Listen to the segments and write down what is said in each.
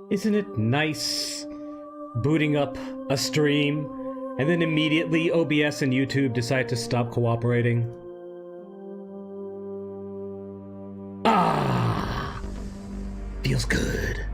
Isn't it nice booting up a stream and then immediately OBS and YouTube decide to stop cooperating? Feels good.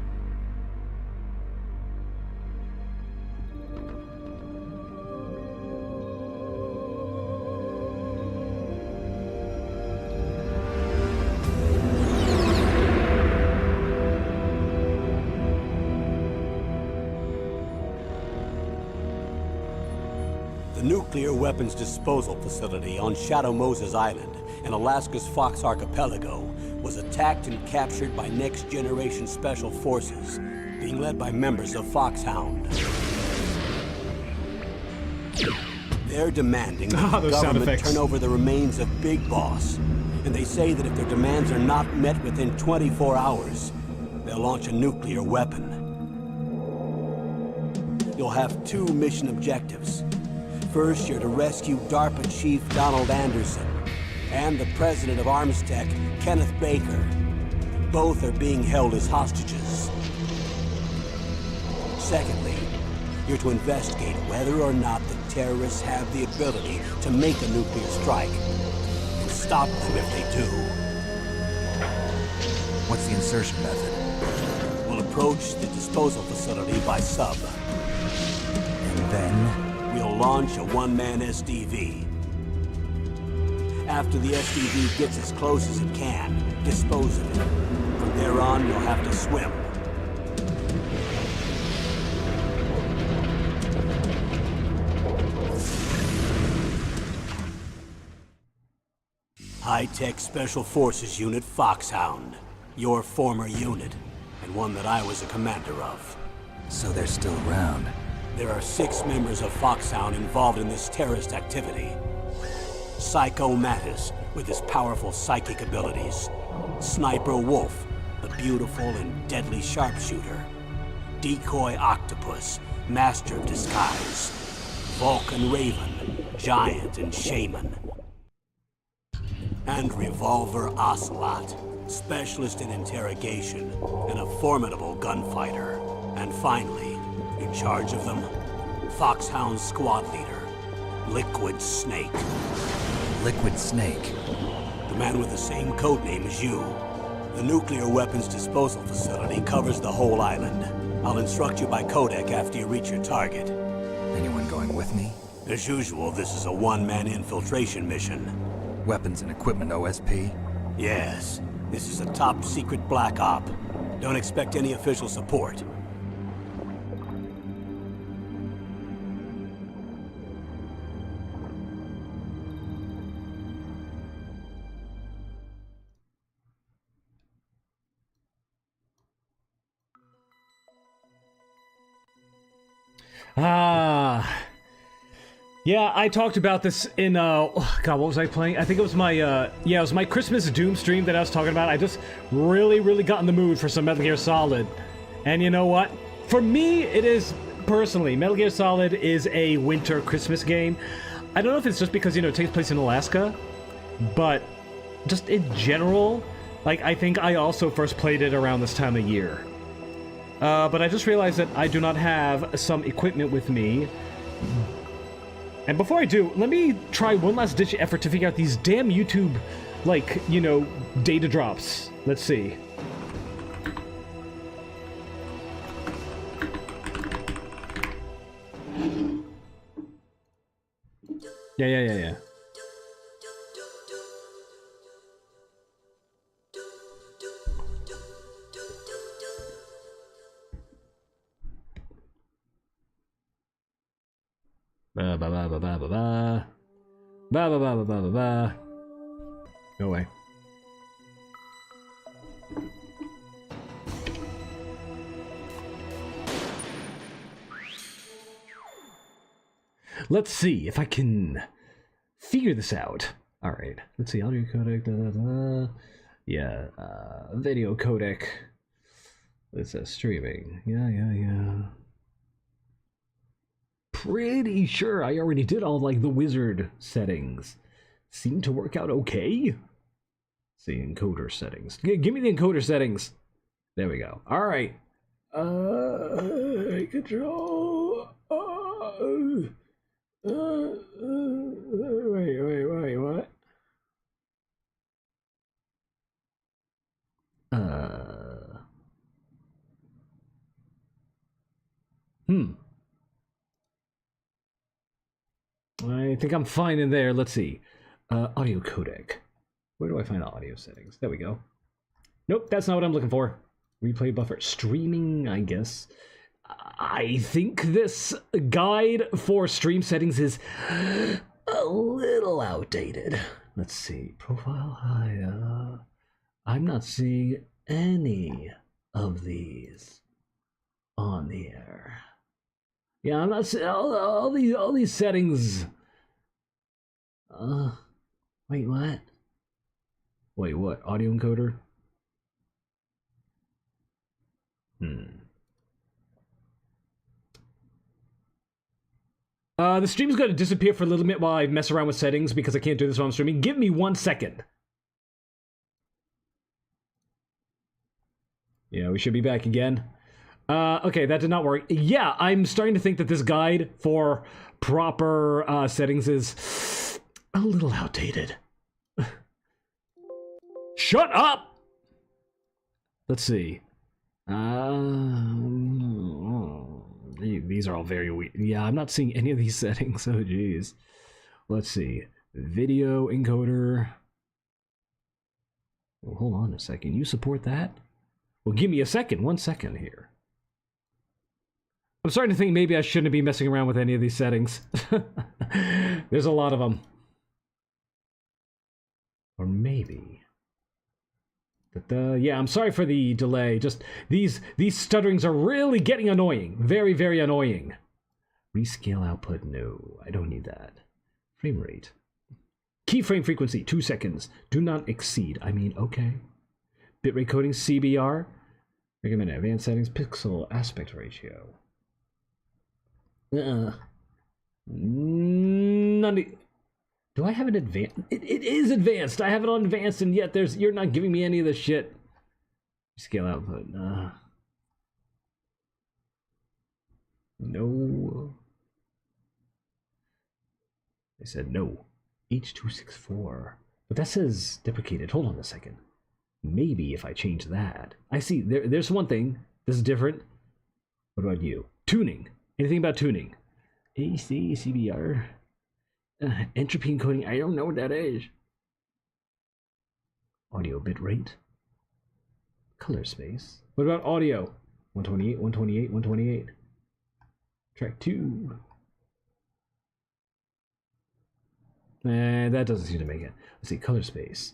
The nuclear weapons disposal facility on Shadow Moses Island in Alaska's Fox Archipelago was attacked and captured by Next Generation Special Forces, being led by members of Foxhound. They're demanding that the government turn over the remains of Big Boss, and they say that if their demands are not met within 24 hours, they'll launch a nuclear weapon. You'll have two mission objectives. First, you're to rescue DARPA Chief Donald Anderson and the president of Armstech, Kenneth Baker. Both are being held as hostages. Secondly, you're to investigate whether or not the terrorists have the ability to make a nuclear strike, and stop them if they do. What's the insertion method? We'll approach the disposal facility by sub. And then? We'll launch a one-man SDV. After the SDV gets as close as it can, dispose of it. From there on, you'll have to swim. High-Tech Special Forces Unit Foxhound. Your former unit, and one that I was a commander of. So they're still around. There are 6 members of Foxhound involved in this terrorist activity. Psycho Mattis, with his powerful psychic abilities. Sniper Wolf, the beautiful and deadly sharpshooter. Decoy Octopus, master of disguise. Vulcan Raven, giant and shaman. And Revolver Ocelot, specialist in interrogation and a formidable gunfighter. And finally, in charge of them, Foxhound squad leader, Liquid Snake. Liquid Snake? The man with the same codename as you. The nuclear weapons disposal facility covers the whole island. I'll instruct you by codec after you reach your target. Anyone going with me? As usual, this is a one-man infiltration mission. Weapons and equipment OSP? Yes. This is a top-secret black op. Don't expect any official support. Yeah, I talked about this in, God, what was I playing? I think it was my, yeah, it was my Christmas Doom stream that I was talking about. I just really got in the mood for some Metal Gear Solid. And you know what? For me, it is, personally, Metal Gear Solid is a winter Christmas game. I don't know if it's just because, you know, it takes place in Alaska, but just in general, like, I think I also first played it around this time of year. But I just realized that I do not have some equipment with me. And before I do, let me try one last ditch effort to figure out these damn YouTube, like, you know, data drops. Let's see. Yeah. Ba ba ba ba ba ba ba. Ba ba ba ba ba ba ba. Go away. Let's see if I can figure this out. All right. Let's see. Audio codec. Yeah. Video codec. It says streaming. Yeah. Pretty sure I already did all, like, the wizard settings. Seem to work out okay. Let's see, encoder settings. Give me the encoder settings. There we go. All right. Control. Wait, what? I think I'm fine in there. Let's see. Audio codec. Where do I find audio settings? There we go. Nope, that's not what I'm looking for. Replay buffer. Streaming, I guess. I think this guide for stream settings is a little outdated. Let's see. Profile high. I'm not seeing any of these on the air. Yeah, I'm not seeing all these settings. Wait, what? Wait, what? Audio encoder? The stream's going to disappear for a little bit while I mess around with settings because I can't do this while I'm streaming. Give me 1 second. Yeah, we should be back again. Okay, that did not work. Yeah, I'm starting to think that this guide for proper settings is a little outdated. Shut up! Let's see. These are all very weird. Yeah, I'm not seeing any of these settings. Oh, geez. Let's see. Video encoder. Well, hold on a second. You support that? Well, give me a second. 1 second here. I'm starting to think maybe I shouldn't be messing around with any of these settings. There's a lot of them. Or maybe. But yeah, I'm sorry for the delay. Just these stutterings are really getting annoying. Very, very annoying. Rescale output, no. I don't need that. Frame rate. Keyframe frequency, 2 seconds. Do not exceed. I mean, okay. Bitrate coding, CBR. Recommended advanced settings, pixel aspect ratio. None. Do I have an advanced? It is advanced. I have it on advanced, and yet you're not giving me any of this shit. Scale output. No. I said no. H.264. But that says deprecated. Hold on a second. Maybe if I change that. I see. There's one thing. This is different. What about you? Tuning. Anything about tuning? AC, CBR. Entropy encoding, I don't know what that is. Audio bit rate. Color space. What about audio? 128, 128, 128. Track 2. That doesn't seem to make it. Let's see, color space.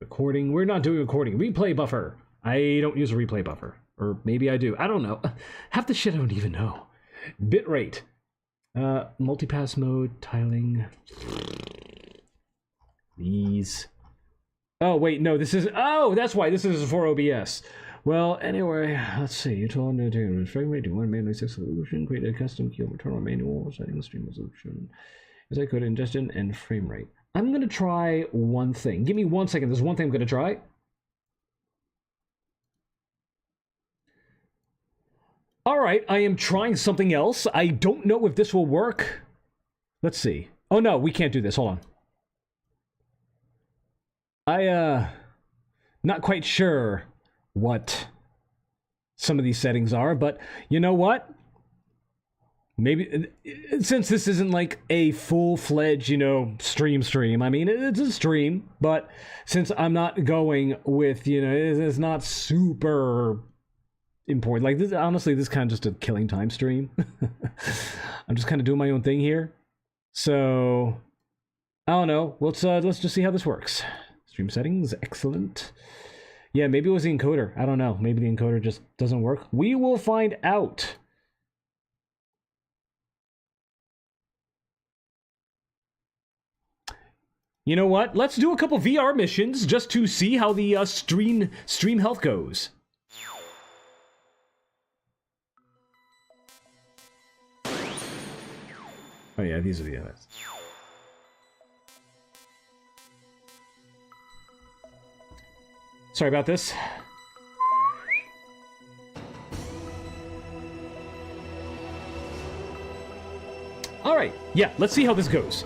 Recording, we're not doing recording. Replay buffer. I don't use a replay buffer. Or maybe I do. I don't know. Half the shit I don't even know. Bit rate. Multipass mode, tiling. These. Oh, wait, no, this is. Oh, that's why this is for OBS. Well, anyway, let's see. You told me to frame rate to one manually set solution, create a custom key return on manual, setting stream resolution. As I could, ingestion and frame rate. I'm going to try one thing. Give me 1 second. There's one thing I'm going to try. All right, I am trying something else. I don't know if this will work. Let's see. Oh no, we can't do this. Hold on. Not quite sure what some of these settings are, but you know what? Maybe, since this isn't like a full-fledged, stream, I mean, it's a stream, but since I'm not going with, it's not super important. Like, this, honestly, this is kind of just a killing time stream. I'm just kind of doing my own thing here. So, I don't know. Let's just see how this works. Stream settings, excellent. Yeah, maybe it was the encoder. I don't know. Maybe the encoder just doesn't work. We will find out. You know what? Let's do a couple VR missions just to see how the stream health goes. Oh yeah, these are the others. Sorry about this. right. Yeah, let's see how this goes.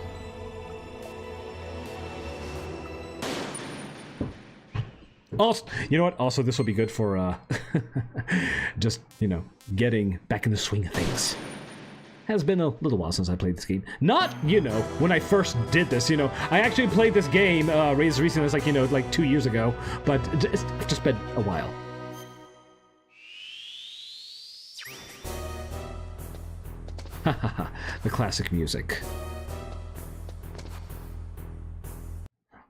Also, you know what? Also, this will be good for, just, you know, getting back in the swing of things. Has been a little while since I played this game. Not, you know, when I first did this, you know. I actually played this game, as recently as, like, you know, like 2 years ago. But it's just been a while. The classic music.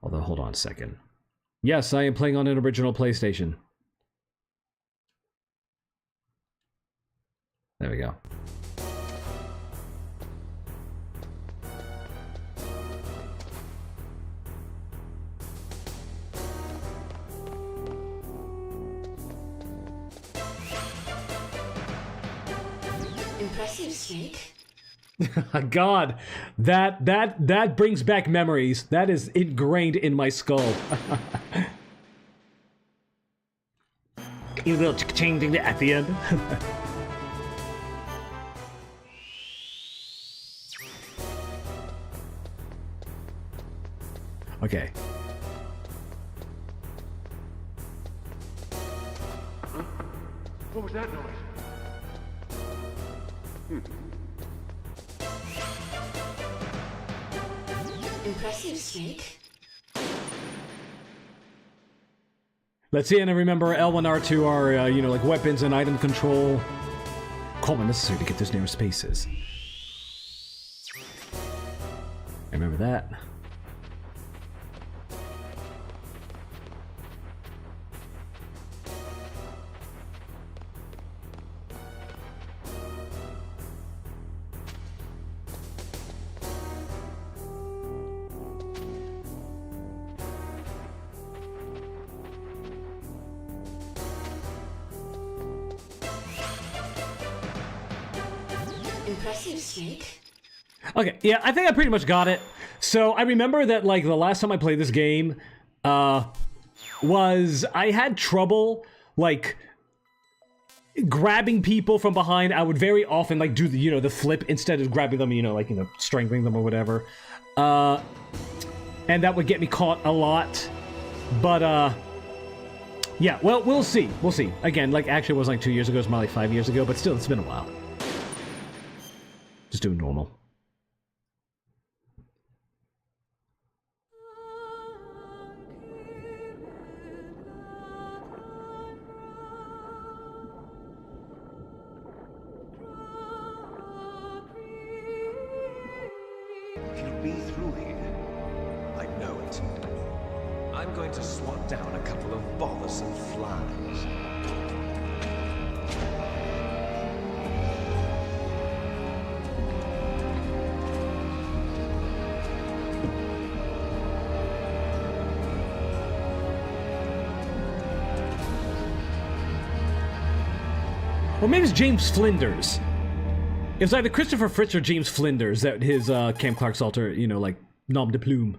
Although, hold on a second. Yes, I am playing on an original PlayStation. There we go. Impressive, Snake. God, that brings back memories. That is ingrained in my skull. You little changing at the end. Okay. What was that noise? Impressive, Snake. Let's see, and I remember L1, R2 are, you know, like weapons and item control. Call when necessary to get those nearest spaces. I remember that. Impressive, Snake. Okay, yeah, I think I pretty much got it. So I remember that, like, the last time I played this game, was I had trouble, like, grabbing people from behind. I would very often, like, do the, you know, the flip instead of grabbing them, you know, like, you know, strangling them or whatever. And that would get me caught a lot. But, yeah, well, we'll see. We'll see. Again, like, actually it wasn't like 2 years ago, it was more like 5 years ago, but still, it's been a while. Just doing normal. He'll be through here. I know it. I'm going to swat down a couple of bothersome flies. Or maybe it's James Flinders. It was either Christopher Fritz or James Flinders that his Cam Clark's alter, you know, like, nom de plume.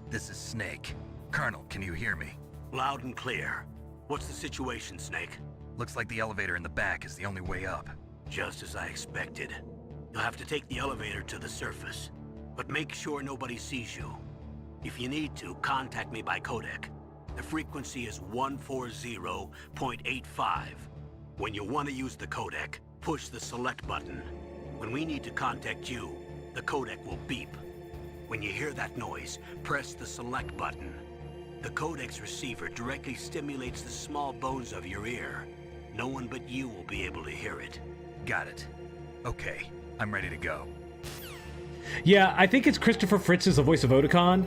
This is Snake. Colonel, can you hear me? Loud and clear. What's the situation, Snake? Looks like the elevator in the back is the only way up. Just as I expected. You'll have to take the elevator to the surface. But make sure nobody sees you. If you need to, contact me by codec. The frequency is 140.85. When you want to use the codec, push the select button. When we need to contact you, the codec will beep. When you hear that noise, press the select button. The codec's receiver directly stimulates the small bones of your ear. No one but you will be able to hear it. Got it. Okay, I'm ready to go. Yeah, I think it's Christopher Fritz is the voice of Otakon,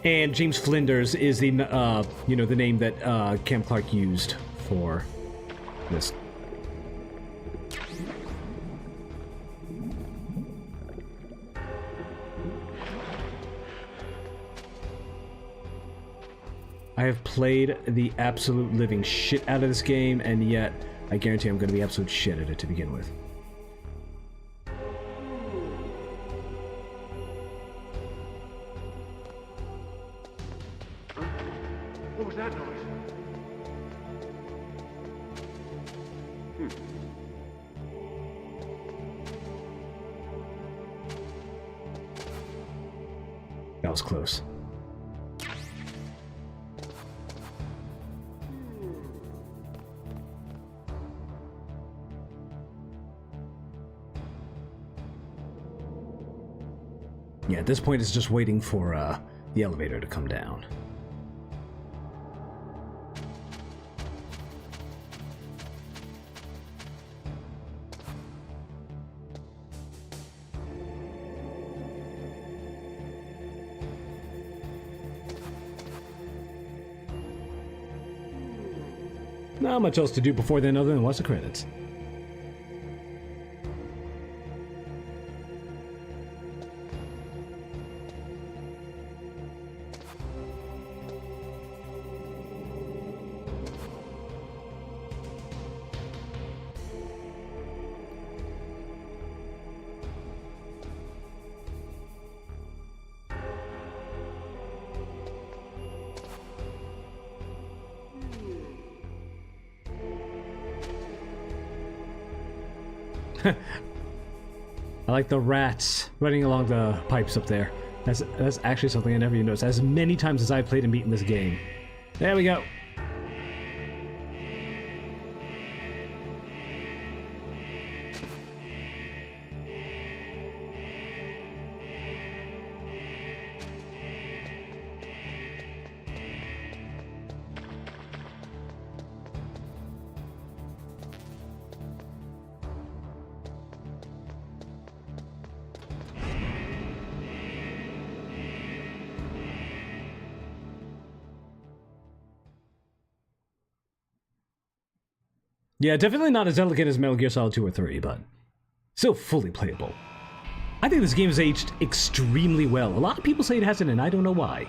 and James Flinders is the, you know, the name that Cam Clark used for this. I have played the absolute living shit out of this game, and yet I guarantee I'm going to be absolute shit at it to begin with. What was that noise? That was close. Yeah, at this point it's just waiting for the elevator to come down. Not much else to do before then other than watch the credits. I like the rats running along the pipes up there. That's actually something I never even noticed. As many times as I've played and beaten this game. There we go. Yeah, definitely not as elegant as Metal Gear Solid 2 or 3, but still fully playable. I think this game has aged extremely well. A lot of people say it hasn't, and I don't know why.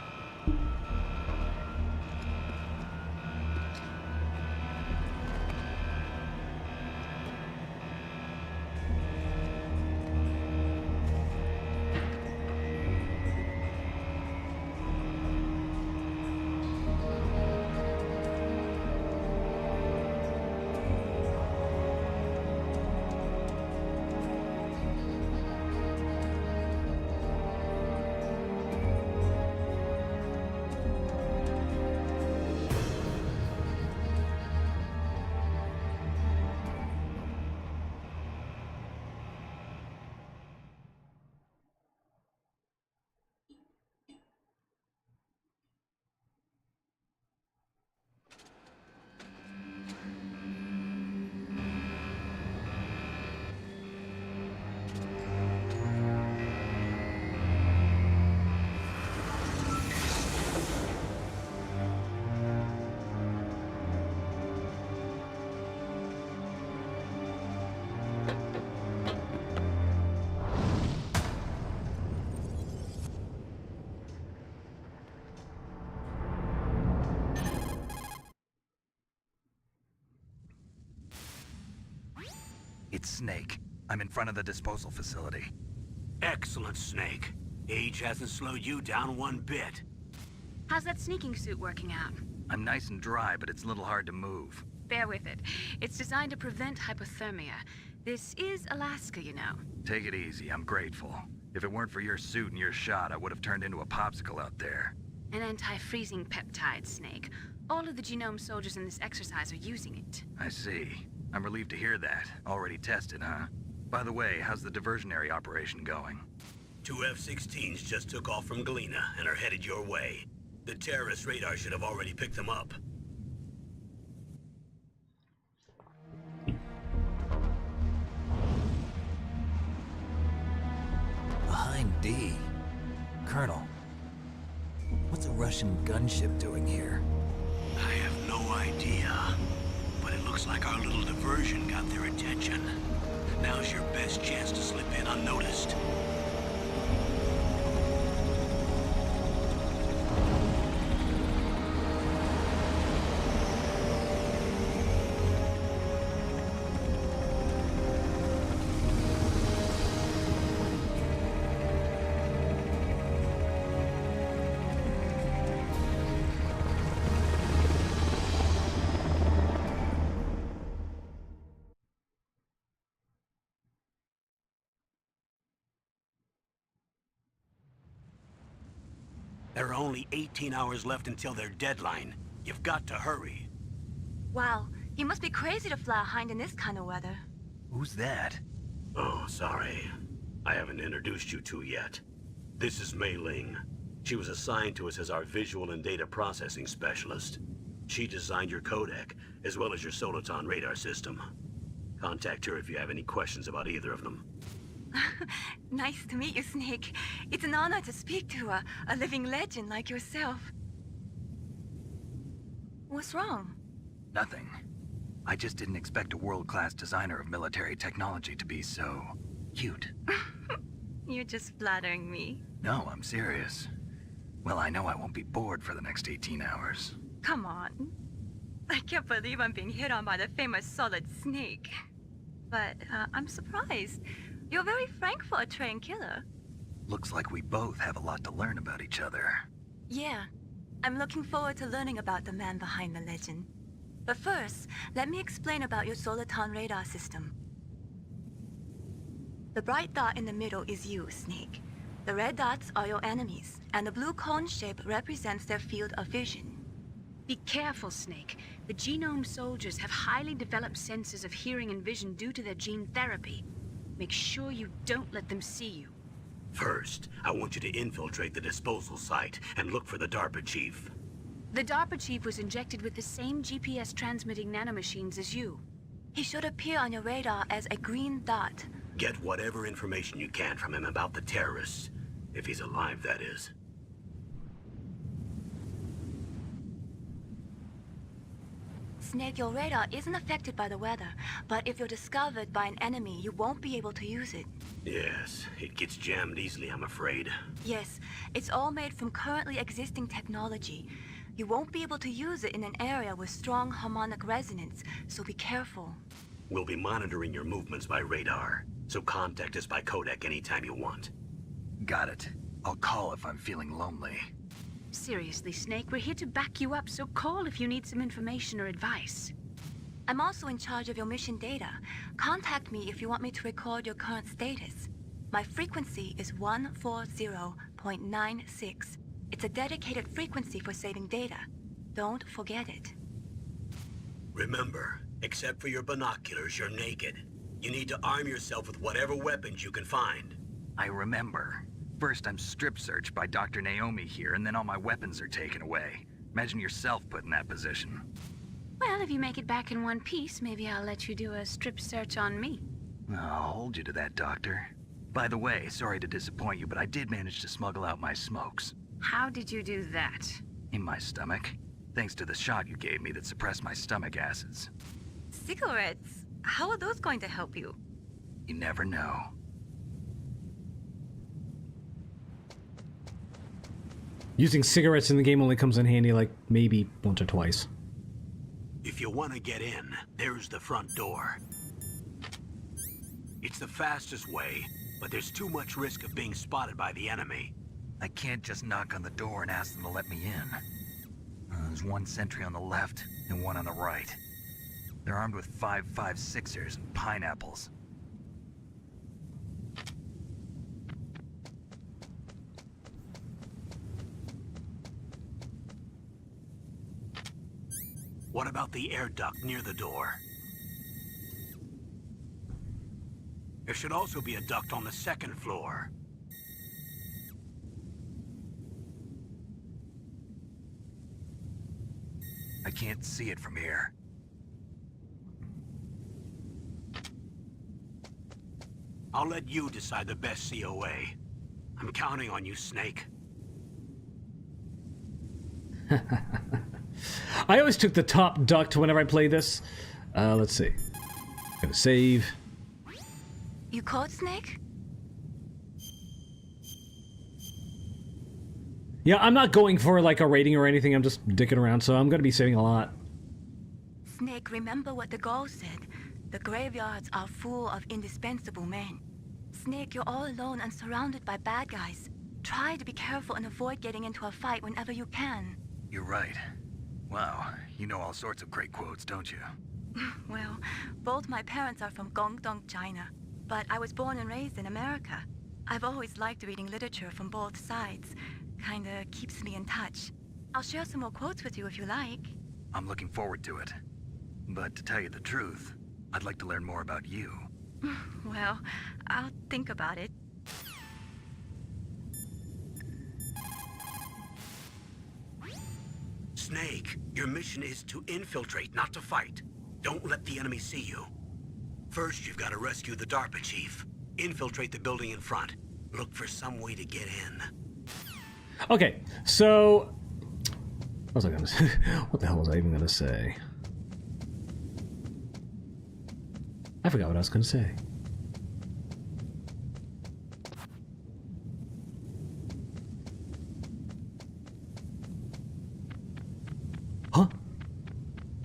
It's Snake. I'm in front of the disposal facility. Excellent, Snake. Age hasn't slowed you down one bit. How's that sneaking suit working out? I'm nice and dry, but it's a little hard to move. Bear with it. It's designed to prevent hypothermia. This is Alaska, you know. Take it easy, I'm grateful. If it weren't for your suit and your shot, I would have turned into a popsicle out there. An anti-freezing peptide, Snake. All of the genome soldiers in this exercise are using it. I see. I'm relieved to hear that. Already tested, huh? By the way, how's the diversionary operation going? 2 F-16s just took off from Galena and are headed your way. The terrorist radar should have already picked them up. Behind D. Colonel, what's a Russian gunship doing here? I have no idea. But it looks like our little diversion got their attention. Now's your best chance to slip in unnoticed. There are only 18 hours left until their deadline. You've got to hurry. Wow, you must be crazy to fly a hind in this kind of weather. Who's that? Oh, sorry. I haven't introduced you to yet. This is Mei Ling. She was assigned to us as our visual and data processing specialist. She designed your codec, as well as your Soliton radar system. Contact her if you have any questions about either of them. Nice to meet you, Snake. It's an honor to speak to a living legend like yourself. What's wrong? Nothing. I just didn't expect a world-class designer of military technology to be so cute. You're just flattering me. No, I'm serious. Well, I know I won't be bored for the next 18 hours. Come on. I can't believe I'm being hit on by the famous Solid Snake. But I'm surprised. You're very frank for a trained killer. Looks like we both have a lot to learn about each other. Yeah. I'm looking forward to learning about the man behind the legend. But first, let me explain about your Soliton radar system. The bright dot in the middle is you, Snake. The red dots are your enemies, and the blue cone shape represents their field of vision. Be careful, Snake. The genome soldiers have highly developed senses of hearing and vision due to their gene therapy. Make sure you don't let them see you. First, I want you to infiltrate the disposal site and look for the DARPA chief. The DARPA chief was injected with the same GPS transmitting nanomachines as you. He should appear on your radar as a green dot. Get whatever information you can from him about the terrorists. If he's alive, that is. Snake, your radar isn't affected by the weather, but if you're discovered by an enemy, you won't be able to use it. Yes, it gets jammed easily, I'm afraid. Yes, it's all made from currently existing technology. You won't be able to use it in an area with strong harmonic resonance, so be careful. We'll be monitoring your movements by radar, so contact us by codec anytime you want. Got it. I'll call if I'm feeling lonely. Seriously, Snake, we're here to back you up, so call if you need some information or advice. I'm also in charge of your mission data. Contact me if you want me to record your current status. My frequency is 140.96. It's a dedicated frequency for saving data. Don't forget it. Remember, except for your binoculars, you're naked. You need to arm yourself with whatever weapons you can find. I remember. First, I'm strip searched by Dr. Naomi here, and then all my weapons are taken away. Imagine yourself put in that position. Well, if you make it back in one piece, maybe I'll let you do a strip search on me. I'll hold you to that, Doctor. By the way, sorry to disappoint you, but I did manage to smuggle out my smokes. How did you do that? In my stomach. Thanks to the shot you gave me that suppressed my stomach acids. Cigarettes? How are those going to help you? You never know. Using cigarettes in the game only comes in handy like maybe once or twice. If you want to get in, there's the front door. It's the fastest way, but there's too much risk of being spotted by the enemy. I can't just knock on the door and ask them to let me in. There's one sentry on the left and one on the right. They're armed with 5.56ers and pineapples. What about the air duct near the door? There should also be a duct on the second floor. I can't see it from here. I'll let you decide the best COA. I'm counting on you, Snake. I always took the top duct whenever I play this. Let's see. Gonna save. You called Snake? Yeah, I'm not going for like a rating or anything. I'm just dicking around, so I'm gonna be saving a lot. Snake, remember what the Gaul said. The graveyards are full of indispensable men. Snake, you're all alone and surrounded by bad guys. Try to be careful and avoid getting into a fight whenever you can. You're right. Wow, you know all sorts of great quotes, don't you? Well, both my parents are from Guangdong, China, but I was born and raised in America. I've always liked reading literature from both sides. Kinda keeps me in touch. I'll share some more quotes with you if you like. I'm looking forward to it. But to tell you the truth, I'd like to learn more about you. Well, I'll think about it. Snake, your mission is to infiltrate, not to fight. Don't let the enemy see you. First, you've got to rescue the DARPA chief. Infiltrate the building in front. Look for some way to get in. Okay, so what was I gonna say? What the hell was I even gonna say? I forgot what I was gonna say. Huh?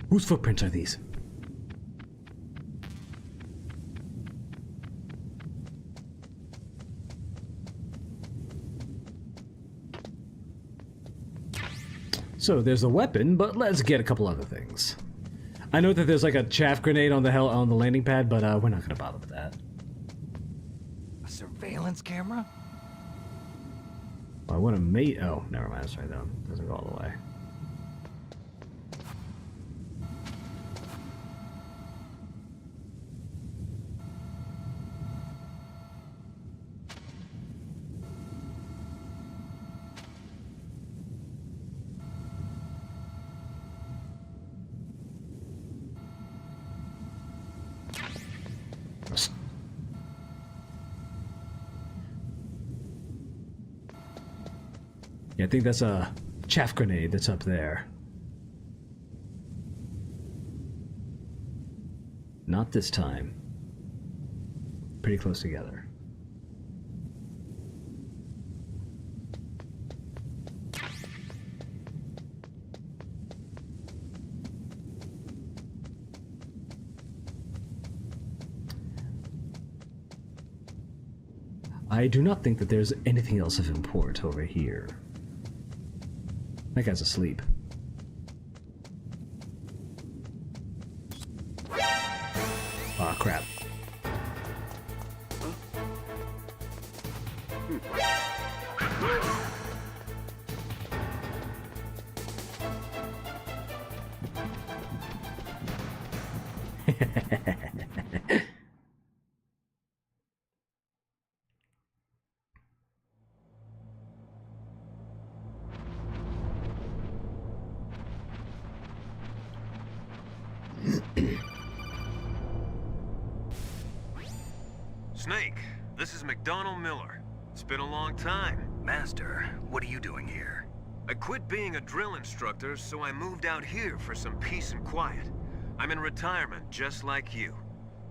Whose footprints are these? So there's a weapon, but let's get a couple other things. I know that there's like a chaff grenade on the landing pad, but we're not gonna bother with that. A surveillance camera? I want to mate. Oh, never mind. That's right. That doesn't go all the way. Yeah, I think that's a chaff grenade that's up there. Not this time. Pretty close together. I do not think that there's anything else of import over here. That guy's asleep. Aw, crap. Snake, this is McDonald Miller. It's been a long time. Master, what are you doing here? I quit being a drill instructor, so I moved out here for some peace and quiet. I'm in retirement, just like you.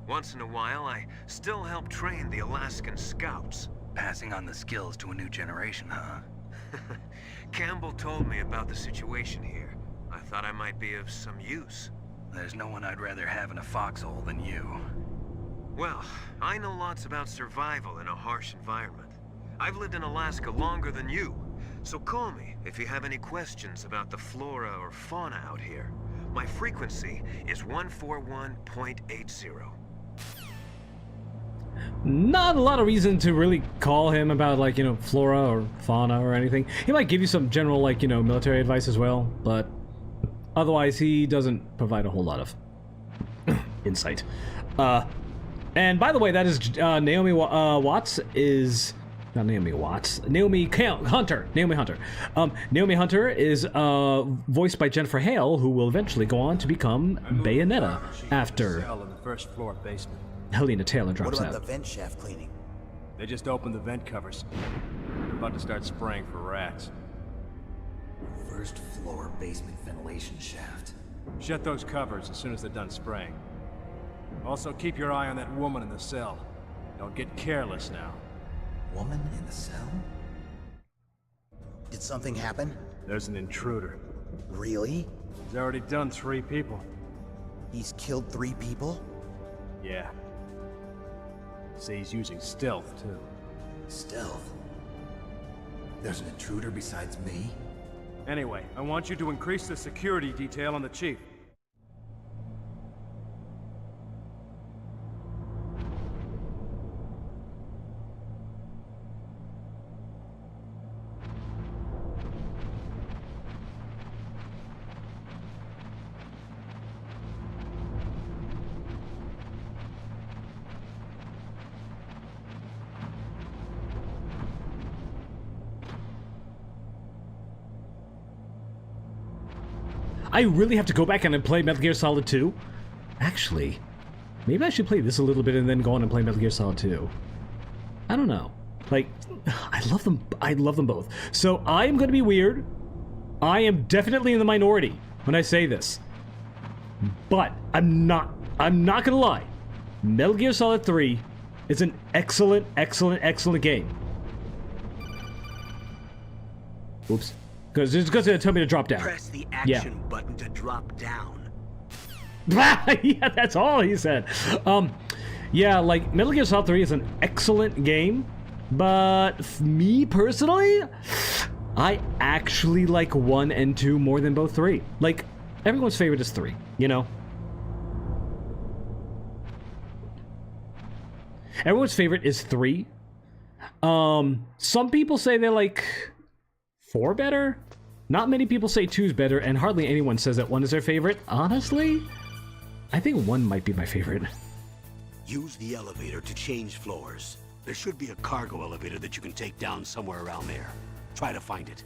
Once in a while, I still help train the Alaskan Scouts. Passing on the skills to a new generation, huh? Campbell told me about the situation here. I thought I might be of some use. There's no one I'd rather have in a foxhole than you. Well, I know lots about survival in a harsh environment. I've lived in Alaska longer than you, so call me if you have any questions about the flora or fauna out here. My frequency is 141.80. Not a lot of reason to really call him about, like, you know, flora or fauna or anything. He might give you some general, like, you know, military advice as well, but otherwise he doesn't provide a whole lot of insight. And by the way, that is Naomi Watts is... Not Naomi Watts. Naomi Hunter. Naomi Hunter. Naomi Hunter is voiced by Jennifer Hale, who will eventually go on to become Bayonetta after Cell in the first floor basement. Helena Taylor drops What about out. the vent shaft cleaning? They just opened the vent covers. They're about to start spraying for rats. First floor basement ventilation shaft. Shut those covers as soon as they're done spraying. Also, keep your eye on that woman in the cell. Don't get careless now. Woman in the cell? Did something happen? There's an intruder. Really? He's already done 3 people. He's killed 3 people? Yeah. Say he's using stealth, too. Stealth? There's an intruder besides me? Anyway, I want you to increase the security detail on the chief. I really have to go back and play Metal Gear Solid 2. Actually, maybe I should play this a little bit and then go on and play Metal Gear Solid 2. I don't know. Like, I love them. I love them both. So I am going to be weird. I am definitely in the minority when I say this. But I'm not gonna lie. Metal Gear Solid 3 is an excellent, excellent, excellent game. Oops. Because it's going to tell me to drop down. Press the action button to drop down. Yeah, that's all he said. Yeah, like, Metal Gear Solid 3 is an excellent game. But me personally, I actually like 1 and 2 more than both 3. Like, everyone's favorite is 3, you know? Everyone's favorite is 3. Some people say they like 4 better. Not many people say 2's better, and hardly anyone says that 1 is their favorite. Honestly, I think 1 might be my favorite. Use the elevator to change floors. There should be a cargo elevator that you can take down somewhere around there. Try to find it.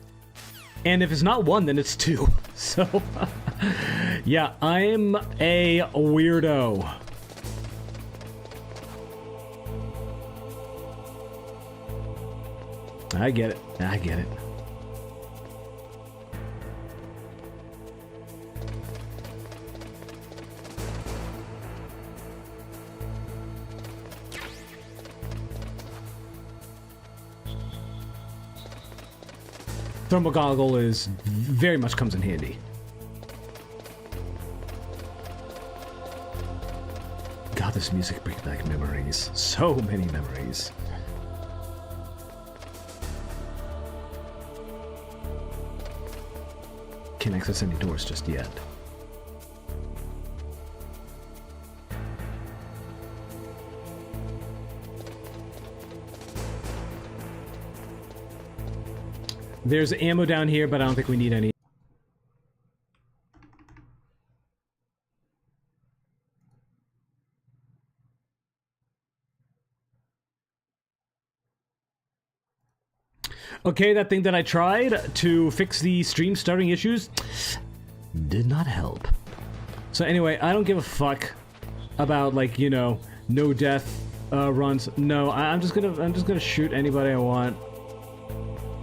And if it's not 1, then it's 2. So, yeah, I'm a weirdo. I get it. I get it. Thermal goggle is very much comes in handy. God, this music brings back memories. So many memories. Can't access any doors just yet. There's ammo down here, but I don't think we need any. Okay, that thing that I tried to fix the stream starting issues did not help. So anyway, I don't give a fuck about, like, you know, no death runs. No, I'm just gonna shoot anybody I want.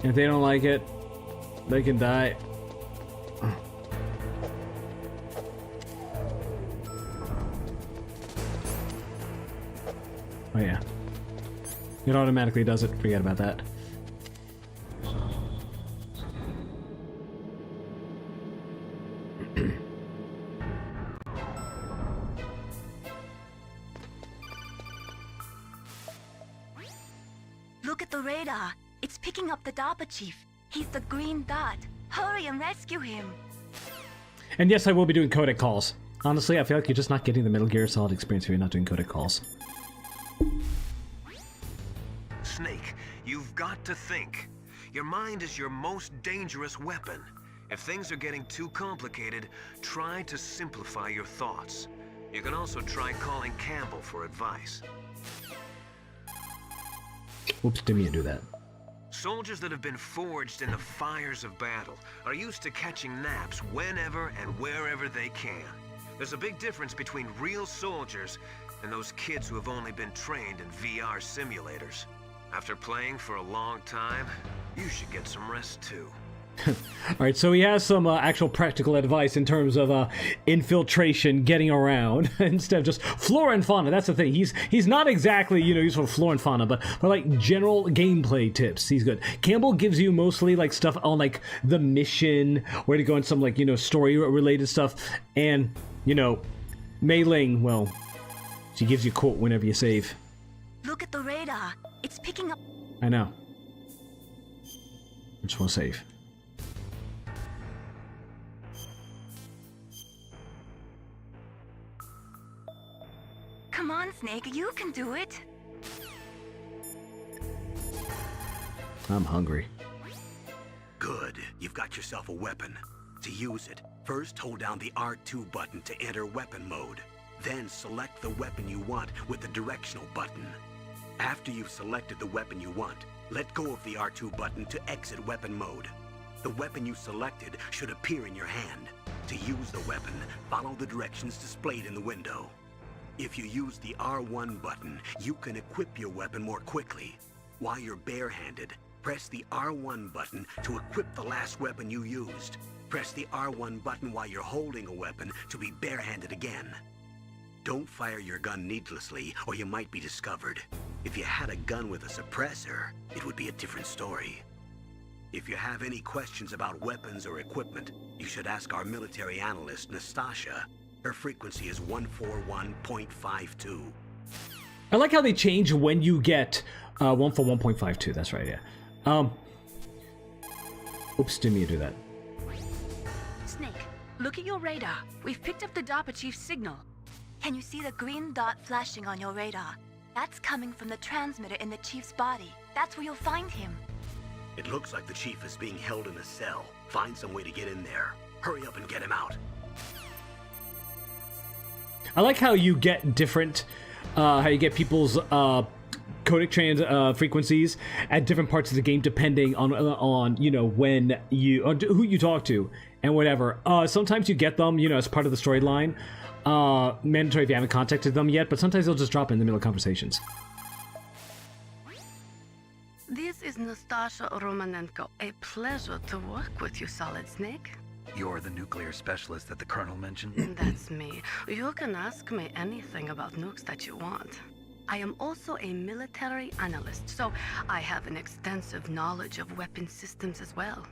If they don't like it, they can die. Oh yeah. It automatically does it. Forget about that. Look at the radar. It's picking up the DARPA chief. He's the green dot. Hurry and rescue him. And yes, I will be doing codec calls. Honestly, I feel like you're just not getting the Metal Gear Solid experience if you're not doing codec calls. Snake, you've got to think. Your mind is your most dangerous weapon. If things are getting too complicated, try to simplify your thoughts. You can also try calling Campbell for advice. Oops, didn't mean to do that. Soldiers that have been forged in the fires of battle are used to catching naps whenever and wherever they can. There's a big difference between real soldiers and those kids who have only been trained in VR simulators. After playing for a long time, you should get some rest too. Alright, so he has some actual practical advice in terms of infiltration, getting around, instead of just flora and fauna. That's the thing. He's not exactly, you know, useful for flora and fauna, but for, like, general gameplay tips, he's good. Campbell gives you mostly, like, stuff on, like, the mission, where to go and some, like, you know, story-related stuff, and, you know, Mei Ling, well, she gives you a quote whenever you save. Look at the radar. It's picking up... I know. I just want to save. Come on, Snake, you can do it. I'm hungry. Good. You've got yourself a weapon. To use it, first hold down the R2 button to enter weapon mode. Then select the weapon you want with the directional button. After you've selected the weapon you want, let go of the R2 button to exit weapon mode. The weapon you selected should appear in your hand. To use the weapon, follow the directions displayed in the window. If you use the R1 button, you can equip your weapon more quickly. While you're barehanded, press the R1 button to equip the last weapon you used. Press the R1 button while you're holding a weapon to be barehanded again. Don't fire your gun needlessly, or you might be discovered. If you had a gun with a suppressor, it would be a different story. If you have any questions about weapons or equipment, you should ask our military analyst, Nastasha. Her frequency is 141.52. I like how they change when you get 141.52. That's right, yeah. Oops, didn't mean to do that. Snake, look at your radar. We've picked up the DARPA chief's signal. Can you see the green dot flashing on your radar? That's coming from the transmitter in the chief's body. That's where you'll find him. It looks like the chief is being held in a cell. Find some way to get in there. Hurry up and get him out. I like how you get different, how you get people's codec frequencies at different parts of the game depending on you know when you who you talk to and whatever. Sometimes you get them, you know, as part of the storyline. Mandatory if you haven't contacted them yet, but sometimes they'll just drop in the middle of conversations. This is Nastasha Romanenko. A pleasure to work with you, Solid Snake. You're the nuclear specialist that the Colonel mentioned? That's me. You can ask me anything about nukes that you want. I am also a military analyst, so I have an extensive knowledge of weapon systems as well.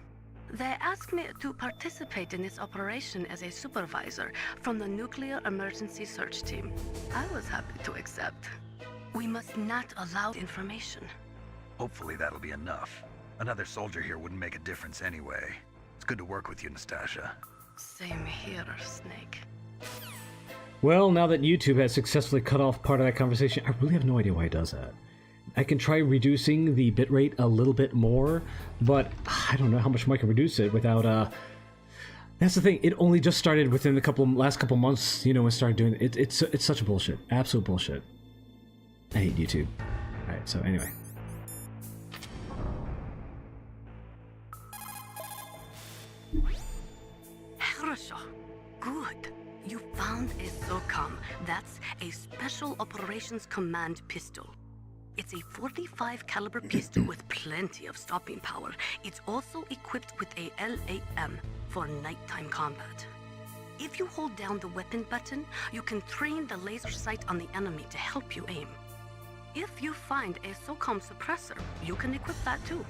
They asked me to participate in this operation as a supervisor from the Nuclear Emergency Search Team. I was happy to accept. We must not allow information. Hopefully that'll be enough. Another soldier here wouldn't make a difference anyway. It's good to work with you, Nastasha. Same here, Snake. Well, now that YouTube has successfully cut off part of that conversation, I really have no idea why it does that. I can try reducing the bitrate a little bit more, but I don't know how much more I can reduce it without, That's the thing, it only just started within the last couple months, you know, when I started doing it. It's such a bullshit. Absolute bullshit. I hate YouTube. Alright, so anyway. Хорошо. Good. You found a SOCOM. That's a Special Operations Command pistol. It's a .45 caliber pistol with plenty of stopping power. It's also equipped with a LAM for nighttime combat. If you hold down the weapon button, you can train the laser sight on the enemy to help you aim. If you find a SOCOM suppressor, you can equip that too.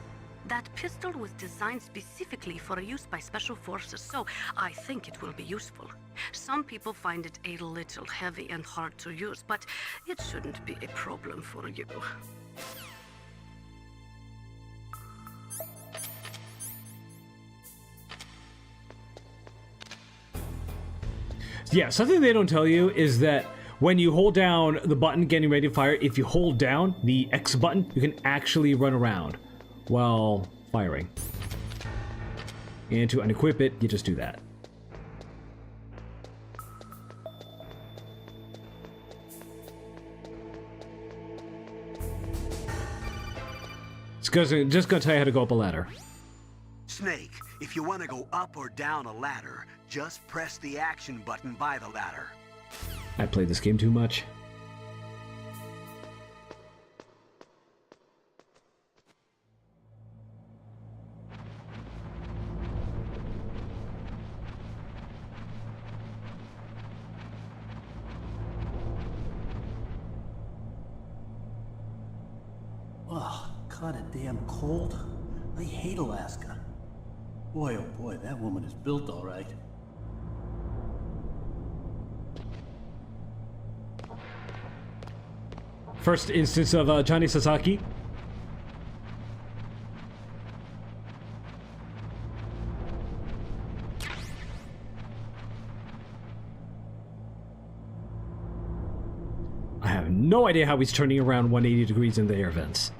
That pistol was designed specifically for use by special forces, so I think it will be useful. Some people find it a little heavy and hard to use, but it shouldn't be a problem for you. Yeah, something they don't tell you is that when you hold down the button getting ready to fire, if you hold down the X button, you can actually run around while firing. And to unequip it, you just do that. Just gonna tell you how to go up a ladder. Snake, if you want to go up or down a ladder, just press the action button by the ladder. I played this game too much. Oh, kinda damn cold. I hate Alaska. Boy, oh boy, that woman is built all right. First instance of Johnny Sasaki. I have no idea how he's turning around 180 degrees in the air vents.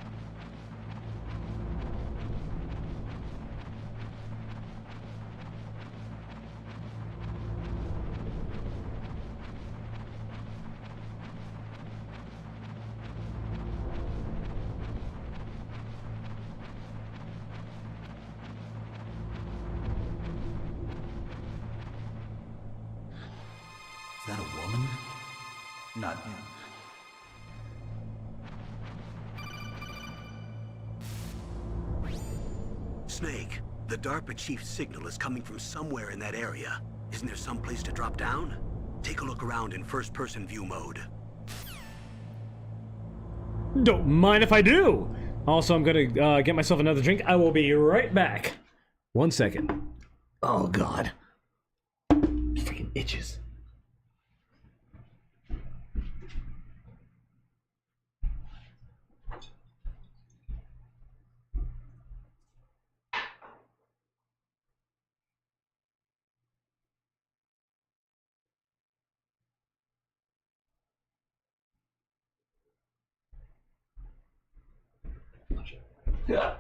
not him. Snake, the DARPA chief's signal is coming from somewhere in that area. Isn't there some place to drop down? Take a look around in first-person view mode. Don't mind if I do! Also, I'm gonna get myself another drink. I will be right back. 1 second. Oh, God. Freaking itches. Yeah.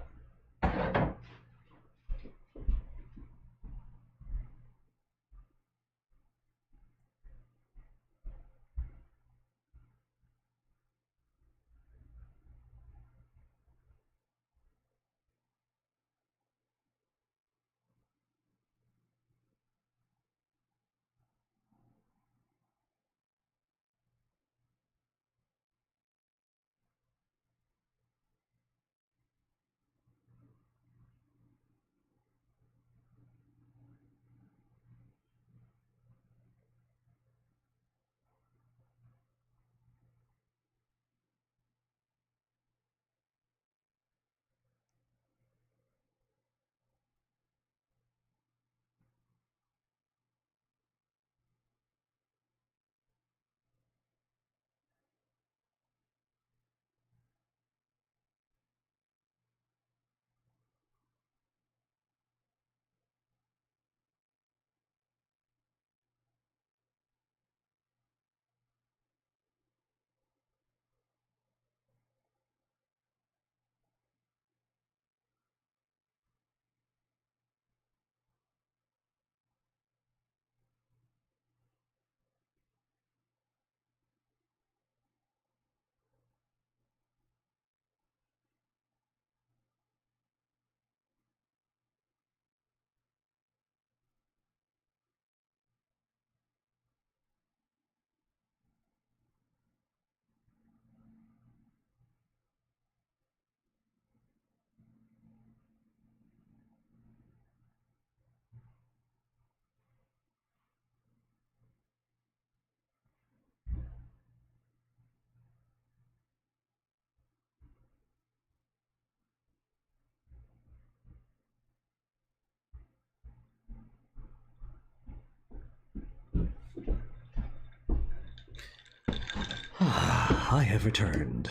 I have returned.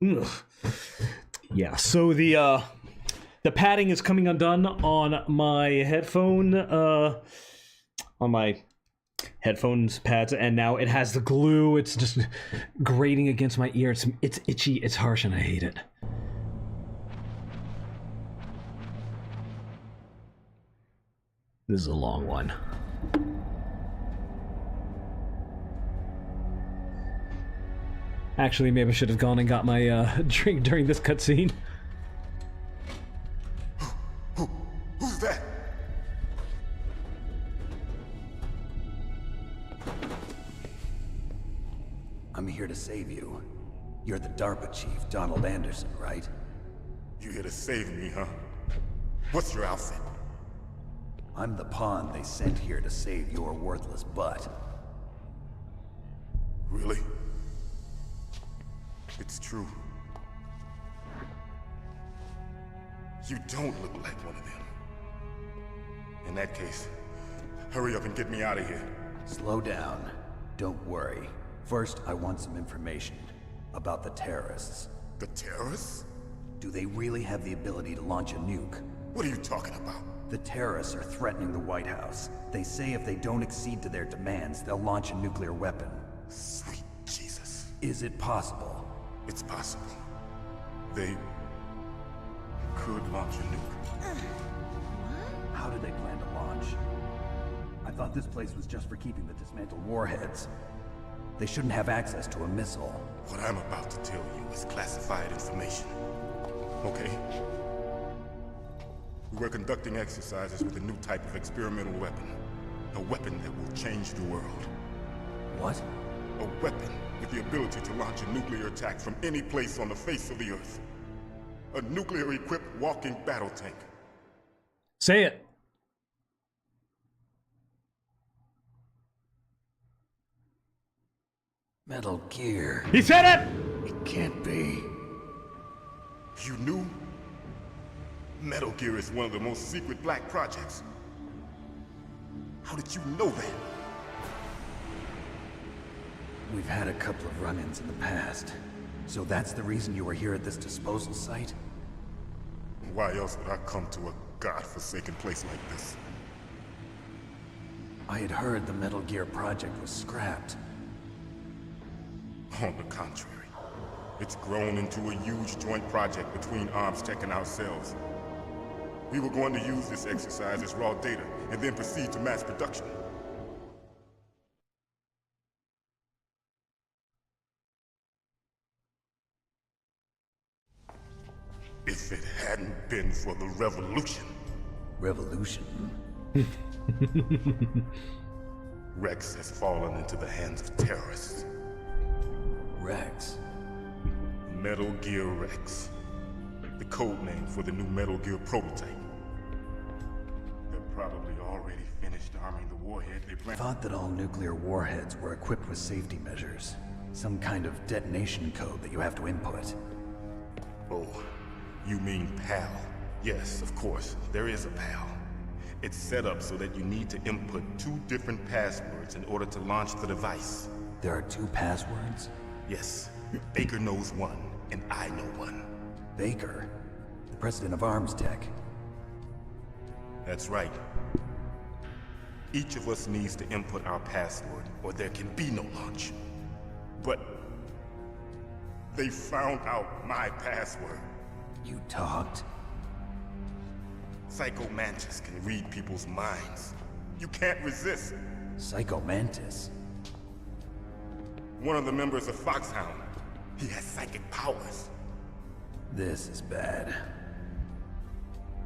Ugh. Yeah, so the padding is coming undone on my headphone, on my headphones pads, and now it has the glue. It's just grating against my ear. It's itchy, it's harsh, and I hate it. This is a long one. Actually, maybe I should have gone and got my drink during this cutscene. Who's that? I'm here to save you. You're the DARPA chief, Donald Anderson, right? You here to save me, huh? What's your outfit? I'm the pawn they sent here to save your worthless butt. Really? It's true. You don't look like one of them. In that case, hurry up and get me out of here. Slow down. Don't worry. First, I want some information about the terrorists. The terrorists? Do they really have the ability to launch a nuke? What are you talking about? The terrorists are threatening the White House. They say if they don't accede to their demands, they'll launch a nuclear weapon. Sweet Jesus. Is it possible? It's possible. They could launch a nuke. How do they plan to launch? I thought this place was just for keeping the dismantled warheads. They shouldn't have access to a missile. What I'm about to tell you is classified information. Okay? We were conducting exercises with a new type of experimental weapon. A weapon that will change the world. What? A weapon with the ability to launch a nuclear attack from any place on the face of the Earth. A nuclear-equipped walking battle tank. Say it. Metal Gear. He said it! It can't be. You knew? Metal Gear is one of the most secret black projects. How did you know that? We've had a couple of run-ins in the past. So that's the reason you were here at this disposal site? Why else would I come to a godforsaken place like this? I had heard the Metal Gear project was scrapped. On the contrary, it's grown into a huge joint project between ArmsTech and ourselves. We were going to use this exercise as raw data and then proceed to mass production. If it hadn't been for the revolution. Revolution? Rex has fallen into the hands of terrorists. Rex? Metal Gear Rex. The code name for the new Metal Gear prototype. They're probably already finished arming the warhead they planned. Thought that all nuclear warheads were equipped with safety measures. Some kind of detonation code that you have to input. Oh, you mean PAL? Yes, of course, there is a PAL. It's set up so that you need to input 2 different passwords in order to launch the device. There are 2 passwords? Yes. Baker knows one, and I know one. Baker? The president of ArmsTech? That's right. Each of us needs to input our password, or there can be no launch. But they found out my password. You talked? Psycho Mantis can read people's minds. You can't resist. Psycho Mantis? One of the members of Foxhound. He has psychic powers. This is bad.